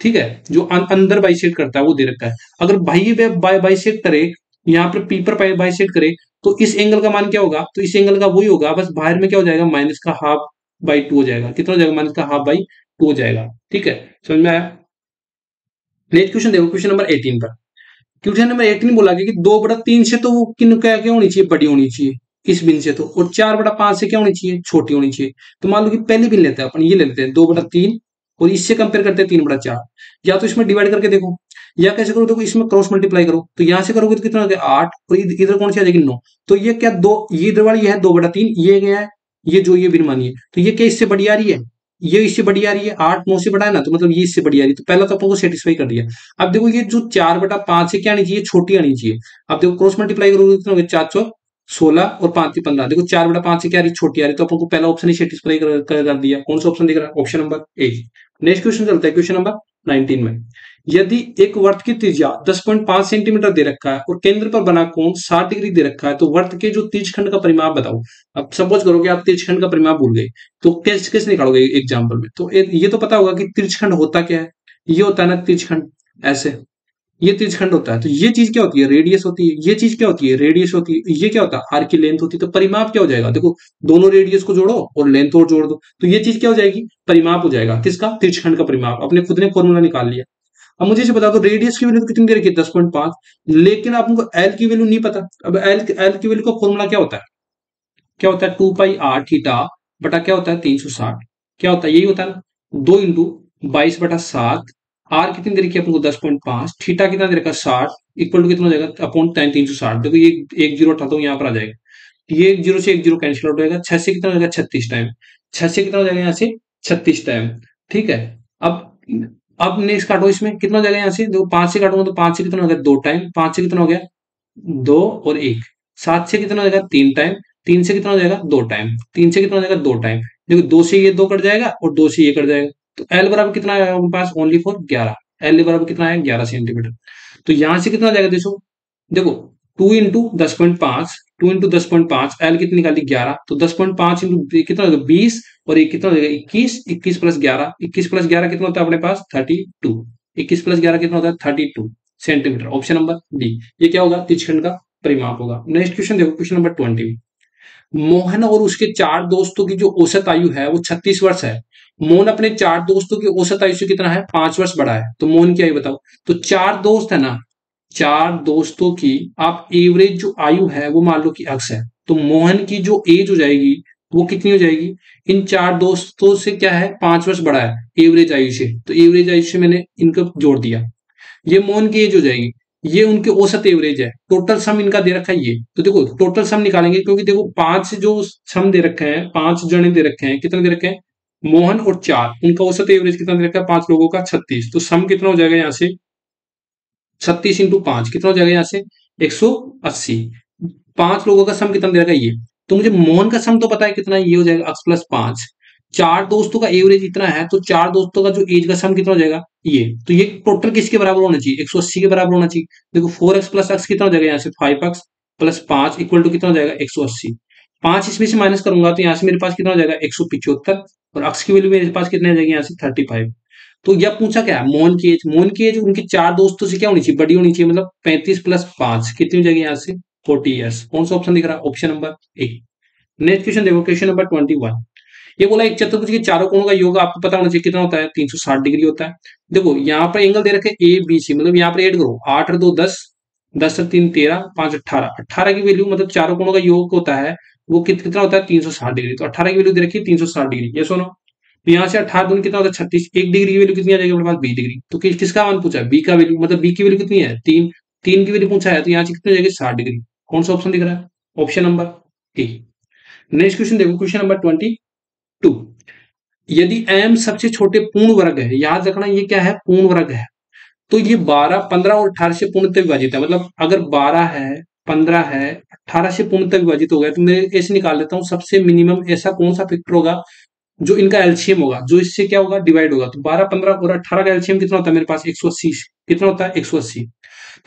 Speaker 1: ठीक है, जो अंदर बाइसेक्ट करता है वो दे रखा है। अगर बाह्य बाइसेक्ट करे, यहाँ पर पी पर बाइसेक्ट करे, तो इस एंगल का मान क्या होगा, तो इस एंगल का वही होगा, बस बाहर में क्या हो जाएगा, माइनस का हाफ बाई टू हो जाएगा। कितना हो जाएगा, माइनस का हाफ बाई टू हो जाएगा। ठीक है, समझ में आया। नेक्स्ट क्वेश्चन देखो, क्वेश्चन नंबर 18 पर। क्वेश्चन नंबर 18 बोला गया कि 2/3 से तो वो किन क्या क्या होनी चाहिए, बड़ी होनी चाहिए इस बिन से तो, और 4/5 से क्या होनी चाहिए, छोटी होनी चाहिए। तो मान लो कि पहली बिन लेते हैं अपन, ये ले लेते हैं 2/3, और इससे कंपेयर करते हैं 3/4। या तो इसमें डिवाइड करके देखो, या कैसे करो, देखो इसमें क्रॉस मल्टीप्लाई करो, तो यहां से करोगे तो कितना हो गया 8, और इधर कौन सी आ जाएगी 9। तो ये क्या, दो ये इधर वाली है 2/3, ये गया है, ये जो ये बिन मानी है, तो ये क्या इससे बड़ी आ रही है, ये इससे बड़ी आ रही है, 8 9 से बड़ा है ना, तो मतलब ये इससे बड़ी आ रही है। तो पहला तो अपन को सेटिस्फाई कर दिया। अब देखो ये जो 4/5 से क्या आनी चाहिए, छोटी आनी चाहिए। अब देखो क्रॉस मल्टीप्लाई करोगे कितना हो गया, 416 और 5 15। देखो 4/5 से क्या आ रही, छोटी आ रही, तो अपन को पहला ऑप्शन ही सेटिस्फाई कर दिया। कौन सा ऑप्शन दिख रहा है, option number A. Next question चलता है, क्वेश्चन नंबर 19 में। यदि एक वर्त की त्रिज्या 10.5 सेंटीमीटर दे रखा है और केंद्र पर बना कोण 60 डिग्री दे रखा है, तो वर्त के जो तीर्चखंड का परिमाप बताओ। अब सपोज करो कि आप तीर्चखंड का परिमाप भूल गए, तो कैसे कैसे निकालोगे एग्जाम्पल में। तो ये तो पता होगा कि तीर्चखंड होता क्या है, ये होता है ना तीर्चखंड, ऐसे ये तीर्चखंड होता है। तो ये चीज क्या होती है, रेडियस होती है। ये चीज क्या होती है, रेडियस होती है। ये क्या होता है, आर्क की लेंथ होती है। तो परिमाप क्या हो जाएगा, देखो दोनों रेडियस को जोड़ो और लेंथ और जोड़ दो, तो ये चीज क्या हो जाएगी, परिमाप हो जाएगा। किसका, तीर्चखंड का परिमाप। अपने खुद ने फॉर्मूला निकाल लिया। अब मुझे बता दो, रेडियस की वैल्यू कितनी दे रखी है, 10.5, लेकिन आपको एल की वैल्यू नहीं पता। अब एल की वैल्यू का फॉर्मूला क्या होता है, क्या होता है 2πr बटा क्या होता है 360, क्या होता है, यही होता है ना, 2 × 22/7। आर कितनी दे रखी है आपको 10.5, थीटा कितना दे रखा है 60, इक्वल टू कितना हो जाएगा अपॉन 360। देखो ये एक जीरो उठाता हूँ, यहाँ पर आ जाएगा, ये एक जीरो से एक जीरो कैंसिल आउट हो जाएगा। 6 से कितना हो जाएगा 36 टाइम, 6 से कितना हो जाएगा यहाँ से 36 टाइम। ठीक है, अब नेक्स्ट काटो, इसमें कितना हो जाएगा यहाँ से, देखो 5 से काटूंगा तो 5 से कितना हो गया 2 टाइम, 5 से कितना हो गया 2 और 1, 7 से कितना हो जाएगा 3 टाइम, 3 से कितना हो जाएगा 2 टाइम, 3 से कितना हो जाएगा 2 टाइम। देखो 2 से ये 2 कट जाएगा और 2 से ये कट जाएगा। तो एल बराबर कितना आएगा हमारे पास, ओनली फॉर 11। एल बराबर कितना है 11 सेंटीमीटर। तो यहां से कितना हो जाएगा, देखो देखो 2 × 10.5, 2 × 10.5, एल कितनी निकाली 11, तो 10.5 इंटू कितना होगा 20, और एक कितना हो जाएगा 21, 21 + 11, 21 + 11 कितना होता है अपने पास 32, 21 + 11 कितना होता है 32 सेंटीमीटर। ऑप्शन नंबर डी, ये क्या होगा, तीर्चखंड का परिमाप होगा। नेक्स्ट क्वेश्चन देखो, क्वेश्चन नंबर 20। मोहन और उसके 4 दोस्तों की जो औसत आयु है वो 36 वर्ष है। मोहन अपने 4 दोस्तों की औसत आयु से कितना है, 5 वर्ष बड़ा है। तो मोहन की आयु बताओ। तो 4 दोस्त है ना, 4 दोस्तों की आप एवरेज जो आयु है वो मान लो कि x है। तो मोहन की जो एज हो जाएगी वो कितनी हो जाएगी, इन 4 दोस्तों से क्या है 5 वर्ष बड़ा है एवरेज आयु से, तो एवरेज आयु से मैंने इनको जोड़ दिया। ये मोहन की एज हो जाएगी, ये उनके औसत एवरेज है। टोटल सम इनका दे रखा है ये, तो देखो टोटल सम निकालेंगे, क्योंकि देखो 5 जो सम दे रखे हैं, 5 जने दे रखे हैं, कितने दे रखे हैं, मोहन और 4, उनका औसत एवरेज कितना दे रखा है 5 लोगों का 36। तो सम कितना हो जाएगा यहाँ से 36 × 5 कितना हो जाएगा यहाँ से 180। 5 लोगों का सम कितना दे रखा है ये, तो मुझे मोहन का सम तो पता है कितना है, ये हो जाएगा x + 5। 4 दोस्तों का एवरेज इतना है, तो 4 दोस्तों का जो एज का सम कितना हो जाएगा ये, तो ये टोटल किसके बराबर होना चाहिए 180 के बराबर होना चाहिए। देखो 4x + x कितना हो जाएगा यहाँ से 5x + 5 इक्वल टू कितना हो जाएगा 180। 5 इसमें से माइनस करूंगा तो यहाँ से मेरे पास कितना हो जाएगा 175, और x की वैल्यू मेरे पास कितने आ जाएगी यहाँ से 35। तो यह पूछा क्या है, मोहन की एज, मोहन की एज उनके 4 दोस्तों से क्या होनी चाहिए, बड़ी होनी चाहिए, मतलब 35 + 5 कितनी हो जाएगी यहाँ से 40 ईयर्स। कौन सा ऑप्शन दिख रहा है, option number A. Next question देखो, क्वेश्चन नंबर 21। ये बोला एक चतुर्भुज के चारों कोणों का योग आपको पता होना चाहिए कितना होता है 360 डिग्री होता है। देखो यहाँ पर एंगल दे रखे ए बी सी, मतलब यहाँ पर ऐड करो 8 और 2 10, 10 और 3 13, 5 18, 18 की वैल्यू मतलब चारों कोणों का योग होता है वो कितना होता है 360 डिग्री। तो 18 की वैल्यू दे रखी है 360 डिग्री, ये सुनो। तो यहाँ से 18 दूनी कितना होता है 36, 1 डिग्री की वैल्यू कितनी आ जाएगी अपने पास 20 डिग्री। तो किसका मान पूछा है, बी का वैल्यू, मतलब बी की वैल्यू कितनी है 3, 3 की वैल्यू पूछा है, तो यहाँ से कितनी हो जाएगी 60 डिग्री। कौन सा ऑप्शन दिख रहा है, option number A. Next question देखो, क्वेश्चन नंबर 22। यदि m सबसे छोटे पूर्ण वर्ग है, याद रखना ये क्या है पूर्ण वर्ग है, तो ये 12 15 और 18 से पूर्णतः विभाजित है। मतलब अगर 12 है 15 है 18 से पूर्णतः विभाजित हो गया, तो मैं ऐसे निकाल लेता हूँ सबसे मिनिमम ऐसा कौन सा फैक्टर होगा जो इनका एलसीएम होगा, जो इससे क्या होगा डिवाइड होगा। तो 12 15 और 18 का एलसीएम कितना होता है मेरे पास 180, कितना होता है 180।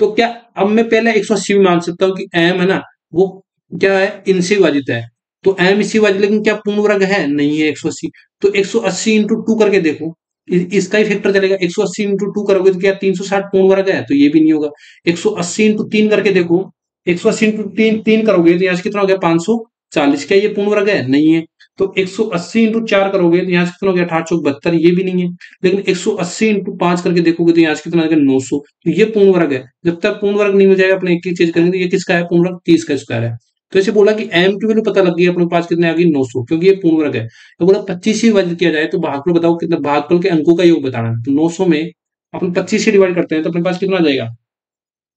Speaker 1: तो क्या अब मैं पहले 180 भी मान सकता हूँ कि m है ना वो क्या है इनसे विभाजित है, तो एम इसी वाली, लेकिन क्या पूर्ण वर्ग है? नहीं है 180। तो 180 इंटू टू करके देखो, इसका ही फैक्टर चलेगा। 180 इंटू टू करोगे तो क्या 360 पूर्ण वर्ग है? तो ये भी नहीं होगा। 180 इंटू तीन करके देखो, 180 इंटू तीन तीन करोगे तो यहाँ से कितना हो गया? 540। क्या ये पूर्ण वर्ग है? नहीं है। तो 180 इंटू चार करोगे तो यहाँ से कितना हो गया? 872। ये भी नहीं है। लेकिन 180 इंटू पांच करके देखोगे तो यहाँ से कितना आ गया? 900। तो ये पूर्ण वर्ग है। जब तक पूर्ण वर्ग नहीं हो जाएगा अपने एक ही चीज करेंगे। तो ये किसका है? पूर्ण वर्ग 30 का स्क्वायर है। तो ऐसे बोला कि एम की वैल्यू पता लग गई अपने पास, कितने आ गई? 900, क्योंकि ये पूर्ण वर्ग है। तो बोला 25 से विभाजित किया जाए तो भागफल बताओ कितना, भागफल के अंकों का योग बताना है। तो 900 में अपन 25 से डिवाइड करते हैं तो अपने पास कितना आ जाएगा?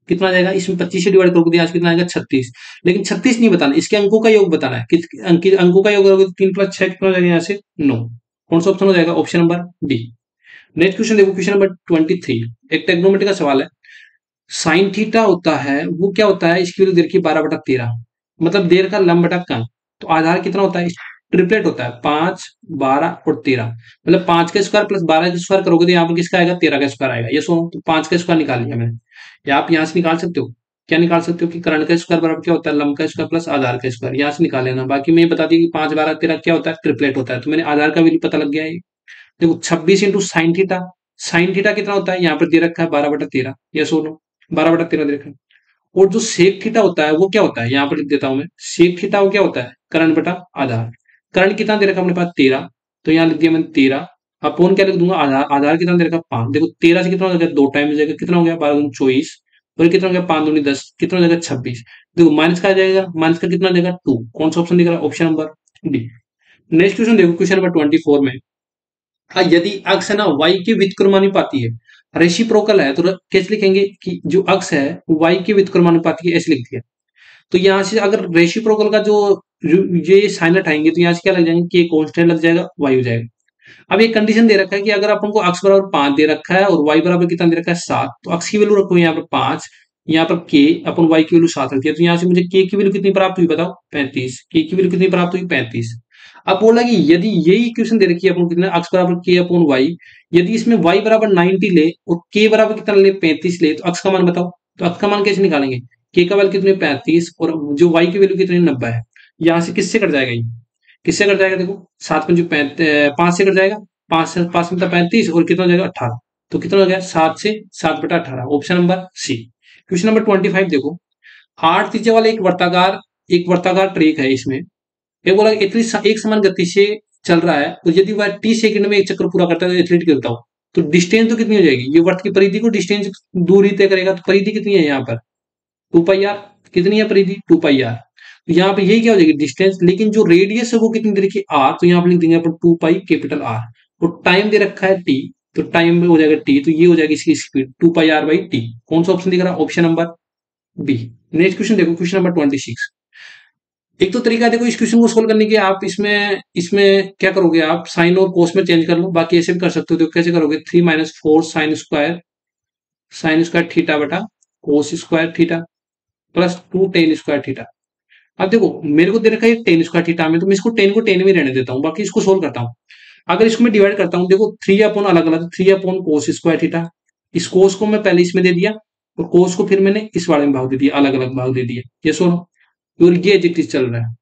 Speaker 1: कितना आ जाएगा? इसमें 25 से डिवाइड करोगे तो आज कितना आएगा? 36। लेकिन 36 नहीं बताना, इसके अंकों का योग बताना है। अंकों का योग करोगे तो 3 प्लस 6 कितना हो जाएगा? यहाँ से 9। कौन सा ऑप्शन हो जाएगा? Option number D. Next question देखो, क्वेश्चन नंबर 23। एक टेक्नोमेट्री का सवाल है। साइन थीटा होता है वो क्या होता है? इसकी वैल्यू दे रखी है 12/13, मतलब देर का लंब बटा कण। तो आधार कितना होता है? ट्रिपलेट होता है, 5, 12 और 13। मतलब 5 का स्क्वायर प्लस 12 का स्क्वायर करोगे तो यहाँ पर किसका आएगा? 13 का स्क्वायर आएगा। ये सुनो, तो 5 का स्क्वायर निकाल लिया मैंने, या आप यहाँ से निकाल सकते हो। क्या निकाल सकते हो? कि कर्ण का स्क्वायर बराबर क्या होता है? लंब का स्क्वायर प्लस आधार का स्क्वायर। यहाँ से निकाल लेना। बाकी मैं बता दी कि 5, 12, 13 क्या होता है? ट्रिपलेट होता है। तो मैंने आधार का वैल्यू पता लग गया है। देखो 26 into sine theta, sine theta कितना होता है? यहाँ पर दे रखा है 12/13। ये सुनो, 12/13 दे रखा है। और जो सेक थीटा होता है वो क्या होता है? यहाँ पर लिख देता हूं मैं। सेक थीटा वो क्या होता है? कर्ण बटा आधार। कर्ण कितना दे रखा है अपने पास? 13। तो यहाँ लिख दिया मैंने 13। अपोन क्या लिख दूंगा? आधार। आधार कितना दे रखा? 5। देखो 13 से कितना हो जाएगा? 2 टाइम हो जाएगा। कितना हो गया? 12 दूनी 24। और कितना हो गया? 5 दूनी 10। कितना हो जाएगा? 26। देखो माइनस का आ जाएगा, माइनस का कितना देगा? 2। कौन सा ऑप्शन दिख रहा है? Option number D. Next question देखो, क्वेश्चन नंबर 24 में। यदि अक्ष है ना y के व्युत्क्रमानुपाती है, रेसिप्रोकल है, तो कैसे लिखेंगे? कि जो अक्ष है y के व्युत्क्रमानुपाती है, ऐसे लिख दिया। तो यहाँ से अगर रेसिप्रोकल का जो ये साइन हटाएंगे तो यहाँ से क्या लग जाएंगे? कि कांस्टेंट लग जाएगा, y हो जाएगा। अब एक कंडीशन दे रखा है कि अगर अपन को अक्ष बराबर 5 दे रखा है और y बराबर कितना दे रखा है? 7, तो अक्ष की वैल्यू रखो यहाँ पर 5, यहाँ पर k, अपन y की वैल्यू 7 रखी है। तो यहाँ से मुझे k की वैल्यू कितनी प्राप्त हुई बताओ? 35। k की वैल्यू कितनी प्राप्त हुई? 35। अब बोला कि यदि यही इक्वेशन दे रखी है अपन कितना, अक्ष बराबर k अपॉन y, यदि इसमें y बराबर 90 ले और k बराबर कितना ले? 35 ले, तो अक्ष का मान बताओ। तो अक्ष का मान कैसे निकालेंगे? k का वैल्यू कितनी? 35, और जो y की वैल्यू कितनी? 90 है। यहाँ से किससे कट जाएगा? ये किससे कट जाएगा? देखो 7 पंजे 5 से कट जाएगा। 5 से 5 मतलब 35, और कितना हो जाएगा? 18। तो कितना हो गया? 7 से 7/18। Option number C. Question number 25 देखो। 8 त्रिज्या वाला एक वर्ताकार ट्रैक है। इसमें ये बोला इतनी एक समान गति से चल रहा है, तो यदि वह टी सेकंड में एक चक्कर पूरा करता है तो एथलीट गिरता हो, तो डिस्टेंस तो कितनी हो जाएगी? ये वर्त की परिधि को डिस्टेंस दूरी तय करेगा। तो परिधि कितनी है यहाँ पर? 2πr। कितनी है परिधि? 2πr। तो यहाँ पे यही क्या हो जाएगी? डिस्टेंस। लेकिन जो रेडियस है वो कितनी दे रखी है? आर। तो यहाँ पे लिख देंगे अपन 2π कैपिटल आर। और टाइम दे रखा है टी, तो टाइम में हो जाएगा टी, तो ये हो जाएगी इसकी स्पीड 2πr/t। कौन सा ऑप्शन दिख रहा है? Option number B. Next question देखो, क्वेश्चन नंबर 26। एक तो तरीका देखो इस क्वेश्चन को सोल्व करने के, आप इसमें इसमें क्या करोगे? आप साइन और कोस में चेंज कर लो, बाकी ऐसे भी कर सकते हो। तो कैसे करोगे? 3 - 4 साइन स्क्वायर थीटा बटा cos square theta plus 2 ten square theta. अब देखो मेरे को दे रखा है टेन स्क्वायर थीटा में, तो मैं इसको टेन को टेन में रहने देता हूँ, बाकी इसको सोल्व करता हूँ। अगर इसको मैं डिवाइड करता हूँ, देखो 3 अपॉन अलग अलग, 3 अपॉन कोस स्क्वायर थीटा। इस कोस को मैं पहले इसमें दे दिया, और कोस को फिर मैंने इस वाले में भाग दे दिया, अलग अलग भाग दे दिया। ये सुनो, और ये एग्जिट चल रहा है।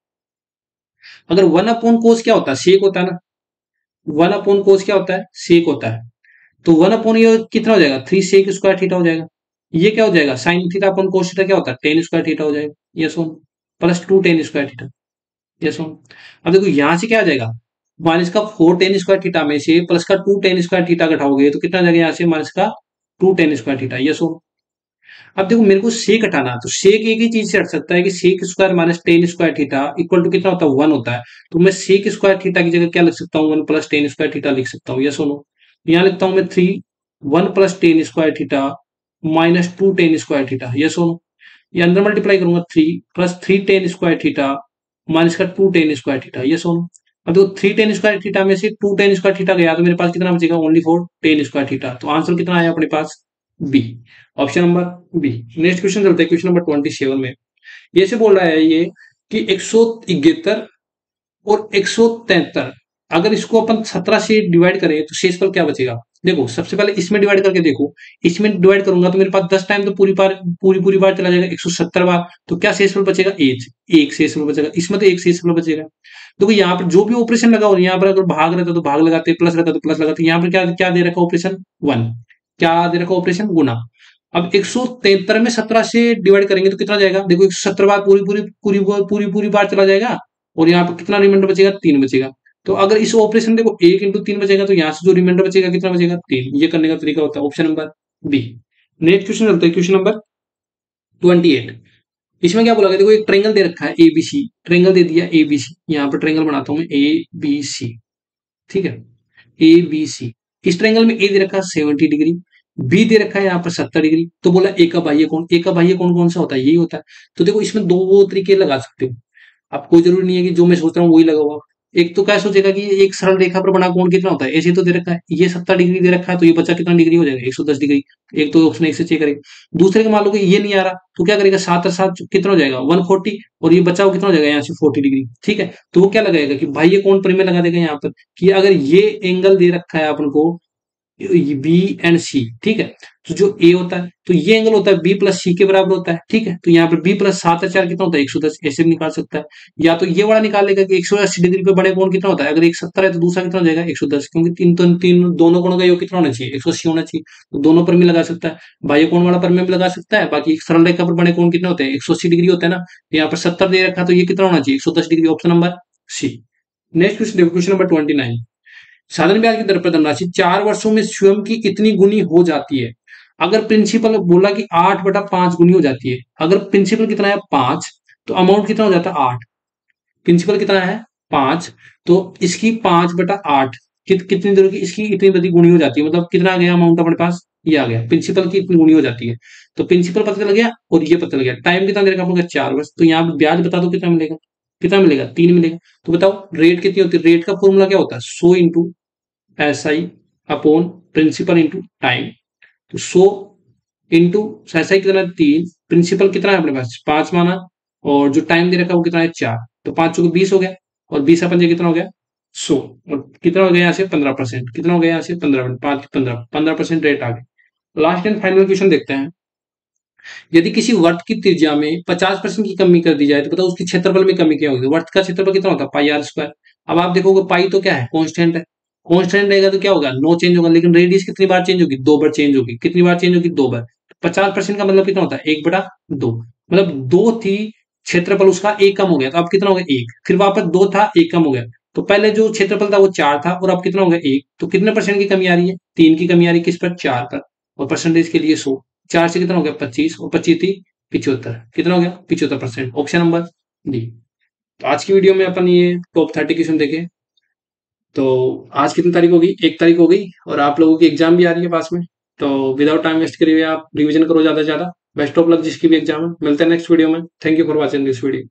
Speaker 1: अगर 1 अपॉन कोस क्या होता है? सेक होता है ना। 1 अपॉन कोस क्या होता है? सेक होता है। तो 1 अपॉन ये कितना हो जाएगा? 3 सेक स्क्वायर थीटा हो जाएगा। ये क्या हो जाएगा? Sine theta upon cos theta क्या होता है? टेन स्क्वायर थीटा हो जाएगा। ये सुन, प्लस 2 टेन स्क्वायर थीटा। ये सुन, अब देखो यहां से क्या आ जाएगा? माइनस का 4 टेन स्क्वायर थीटा में से प्लस का 2 टेन स्क्वायर थीटा घटाओगे तो कितना आ जाएगा? यहाँ से माइनस का 2 टेन स्क्वायर थीटा। ये सुन, अब देखो मेरे को सेक हटाना, तो सेक एक ही चीज से हट सकता है कि sec square minus ten square theta equal to कितना होता है? 1 होता है। तो मैं सेक स्क्वायर थीटा की जगह क्या लिख सकता हूँ? 1 प्लस टेन स्क्वायर थीटा लिख सकता हूँ। ये सुनो, यहाँ लिखता हूँ मैं 1 plus ten square theta minus 2 ten square theta. ये सुनो, ये अंदर मल्टीप्लाई करूंगा 3 plus 3 ten square theta minus का 2 टेन स्क्वायर थीटा। ये सुनो, अब देखो 3 टेन स्क्वायर थीटा में से 2 टेन स्क्वायर थीटा गया तो मेरे पास कितना बचेगा? Only 4 tan square theta. तो आंसर कितना आया अपने पास? B, option number B. Next question चलते हैं, क्वेश्चन नंबर 27 में। ये से बोल रहा है ये कि 173 और 173, अगर इसको अपन 17 से डिवाइड करें तो शेषफल क्या बचेगा? देखो सबसे पहले इसमें डिवाइड करके देखो, इसमें डिवाइड करूंगा तो मेरे पास 10 टाइम तो पूरी बार चला जाएगा 170 बार, तो क्या शेषफल बचेगा? एक शेषफल बचेगा, इसमें तो एक शेषफल बचेगा। देखो यहाँ पर जो भी ऑपरेशन लगा हो, यहाँ पर अगर भाग रहता तो भाग लगाते, प्लस रहता तो प्लस लगाते, यहाँ पर क्या क्या दे रखा ऑपरेशन? 1। क्या दे रखा ऑपरेशन? गुना। अब 173 में 17 से डिवाइड करेंगे तो कितना जाएगा? देखो 170 बार पूरी बार चला जाएगा, और यहाँ पर कितना रिमाइंडर बचेगा? 3 बचेगा। तो अगर इस ऑपरेशन देखो 1 × 3 बचेगा, तो यहाँ से जो रिमाइंडर बचेगा कितना बचेगा? 3। ये करने का तरीका होता है option number B. Next question चलते हैं, क्वेश्चन नंबर 28। इसमें क्या बोला गया? देखो एक ट्रेंगल दे रखा है एबीसी, ट्रेंगल दे दिया एबीसी, यहाँ पर ट्रेंगल बनाता हूं मैं एबीसी, ठीक है, एबीसी। इस ट्रेंगल में ए दे रखा है 70 डिग्री, बी दे रखा है यहाँ पर 70 डिग्री। तो बोला ए का बाह्य कोण, ए का बाह्य कोण कौन सा होता है? यही होता है। तो देखो इसमें दो तरीके लगा सकते हो, अब कोई जरूरी नहीं है कि जो मैं सोच रहा हूँ वही लगा हुआ। एक तो क्या सोचेगा कि एक सरल रेखा पर बना कोण कितना होता है? ऐसे तो दे रखा है, ये 70 डिग्री दे रखा है, तो ये बच्चा कितना डिग्री हो जाएगा? 110 डिग्री। एक तो ऑप्शन एक से चेक करेगा। दूसरे का मान लो कि ये नहीं आ रहा, तो क्या करेगा? 7 और 7 कितना हो जाएगा? 140, और ये बच्चा कितना हो जाएगा यहाँ से? 40 डिग्री, ठीक है। तो वो क्या लगाएगा कि भाई ये कोण परिमेय लगा देगा यहाँ पर, कि अगर ये एंगल दे रखा है अपन को बी एंड सी, ठीक है, तो जो ए होता है तो ये एंगल होता है बी प्लस सी के बराबर होता है, ठीक है। तो यहाँ पर बी प्लस 7 और 4 कितना होता है? 110, ऐसे भी निकाल सकता है। या तो ये वाला निकाल लेगा कि 180 डिग्री पे बड़े कोण कितना होता है? अगर एक 70 है तो दूसरा कितना हो जाएगा? 110, क्योंकि तीन दोनों कोणों का योग कितना होना चाहिए? 180 होना चाहिए। तो दोनों पर भी लगा सकता है, बाह्य कोण वाला पर में भी लगा सकता है। बाकी एक सरल रेखा पर बड़े कोण कितने होते हैं? 180 डिग्री होता है ना। यहाँ पर 70 दे रखा, तो ये कितना होना चाहिए? 110 degree, option number C. Next question देखो, क्वेश्चन नंबर 29। साधारण ब्याज की दर पर धनराशि 4 वर्षों में स्वयं की कितनी गुनी हो जाती है? अगर प्रिंसिपल बोला कि 8/5 गुनी हो जाती है, अगर प्रिंसिपल कितना है? 5, तो अमाउंट कितना हो जाता है? 8। प्रिंसिपल कितना है? 5, तो इसकी 5/8 कितनी देर की? इसकी इतनी बड़ी गुनी हो जाती है, मतलब कितना आ गया अमाउंट अपने पास? ये आ गया, प्रिंसिपल की इतनी गुनी हो जाती है। तो प्रिंसिपल पता चल गया और ये पता चल गया। टाइम कितना दे रखा आपको? 4 वर्ष। तो यहाँ पे ब्याज बता दो कितना मिलेगा? कितना मिलेगा? 3 मिलेगा। तो बताओ रेट कितनी होती है? रेट का फॉर्मूला क्या होता है? 100 into SI upon principal into time. तो 100 इंटू SI कितना? 3। प्रिंसिपल कितना है अपने पास? 5 माना, और जो टाइम दे रखा है वो कितना है? 4। तो 5 चौके 20 हो गया, और 20 अपन कितना हो गया? 100। और कितना हो गया यहाँ से? 15%। कितना हो गया यहाँ से? 15%। 5 15% रेट आ गया। लास्ट एंड फाइनल क्वेश्चन देखते हैं। यदि किसी वर्त की त्रिज्या में 50% की कमी कर दी जाए, तो बताओ उसकी क्षेत्रफल में कमी क्या होगी? वर्त का क्षेत्रफल कितना होता है? पाई आर स्क्वायर। अब आप देखोगे पाई तो क्या है? कांस्टेंट है। कांस्टेंट रहेगा तो क्या होगा? नो चेंज होगा। लेकिन रेडियस कितनी बार चेंज होगी? 2 बार चेंज होगी। कितनी बार चेंज होगी? 2 बार। 50% का मतलब कितना होता है? 1/2। मतलब 2 थी, क्षेत्रफल उसका 1 कम हो गया, तो अब कितना हो गया? 1। फिर वापस 2 था, 1 कम हो गया। तो पहले जो क्षेत्रफल था वो 4 था, और अब कितना हो गया? 1। तो कितने परसेंट की कमी आ रही है? 3 की कमी आ रही है। किस पर? 4 पर। और परसेंटेज के लिए 100। 4 से कितना हो गया? 25, और 25 थी 75। कितना हो गया? 75%, ऑप्शन नंबर डी। तो आज की वीडियो में अपन ये टॉप 30 क्वेश्चन देखे। तो आज कितनी तारीख होगी? 1 तारीख हो गई, और आप लोगों की एग्जाम भी आ रही है पास में। तो विदाउट टाइम वेस्ट करे हुए आप रिवीजन करो ज्यादा से ज्यादा। बेस्ट ऑफ लक जिसकी भी एग्जाम है। मिलते हैं नेक्स्ट वीडियो में। Thank you for watching this video.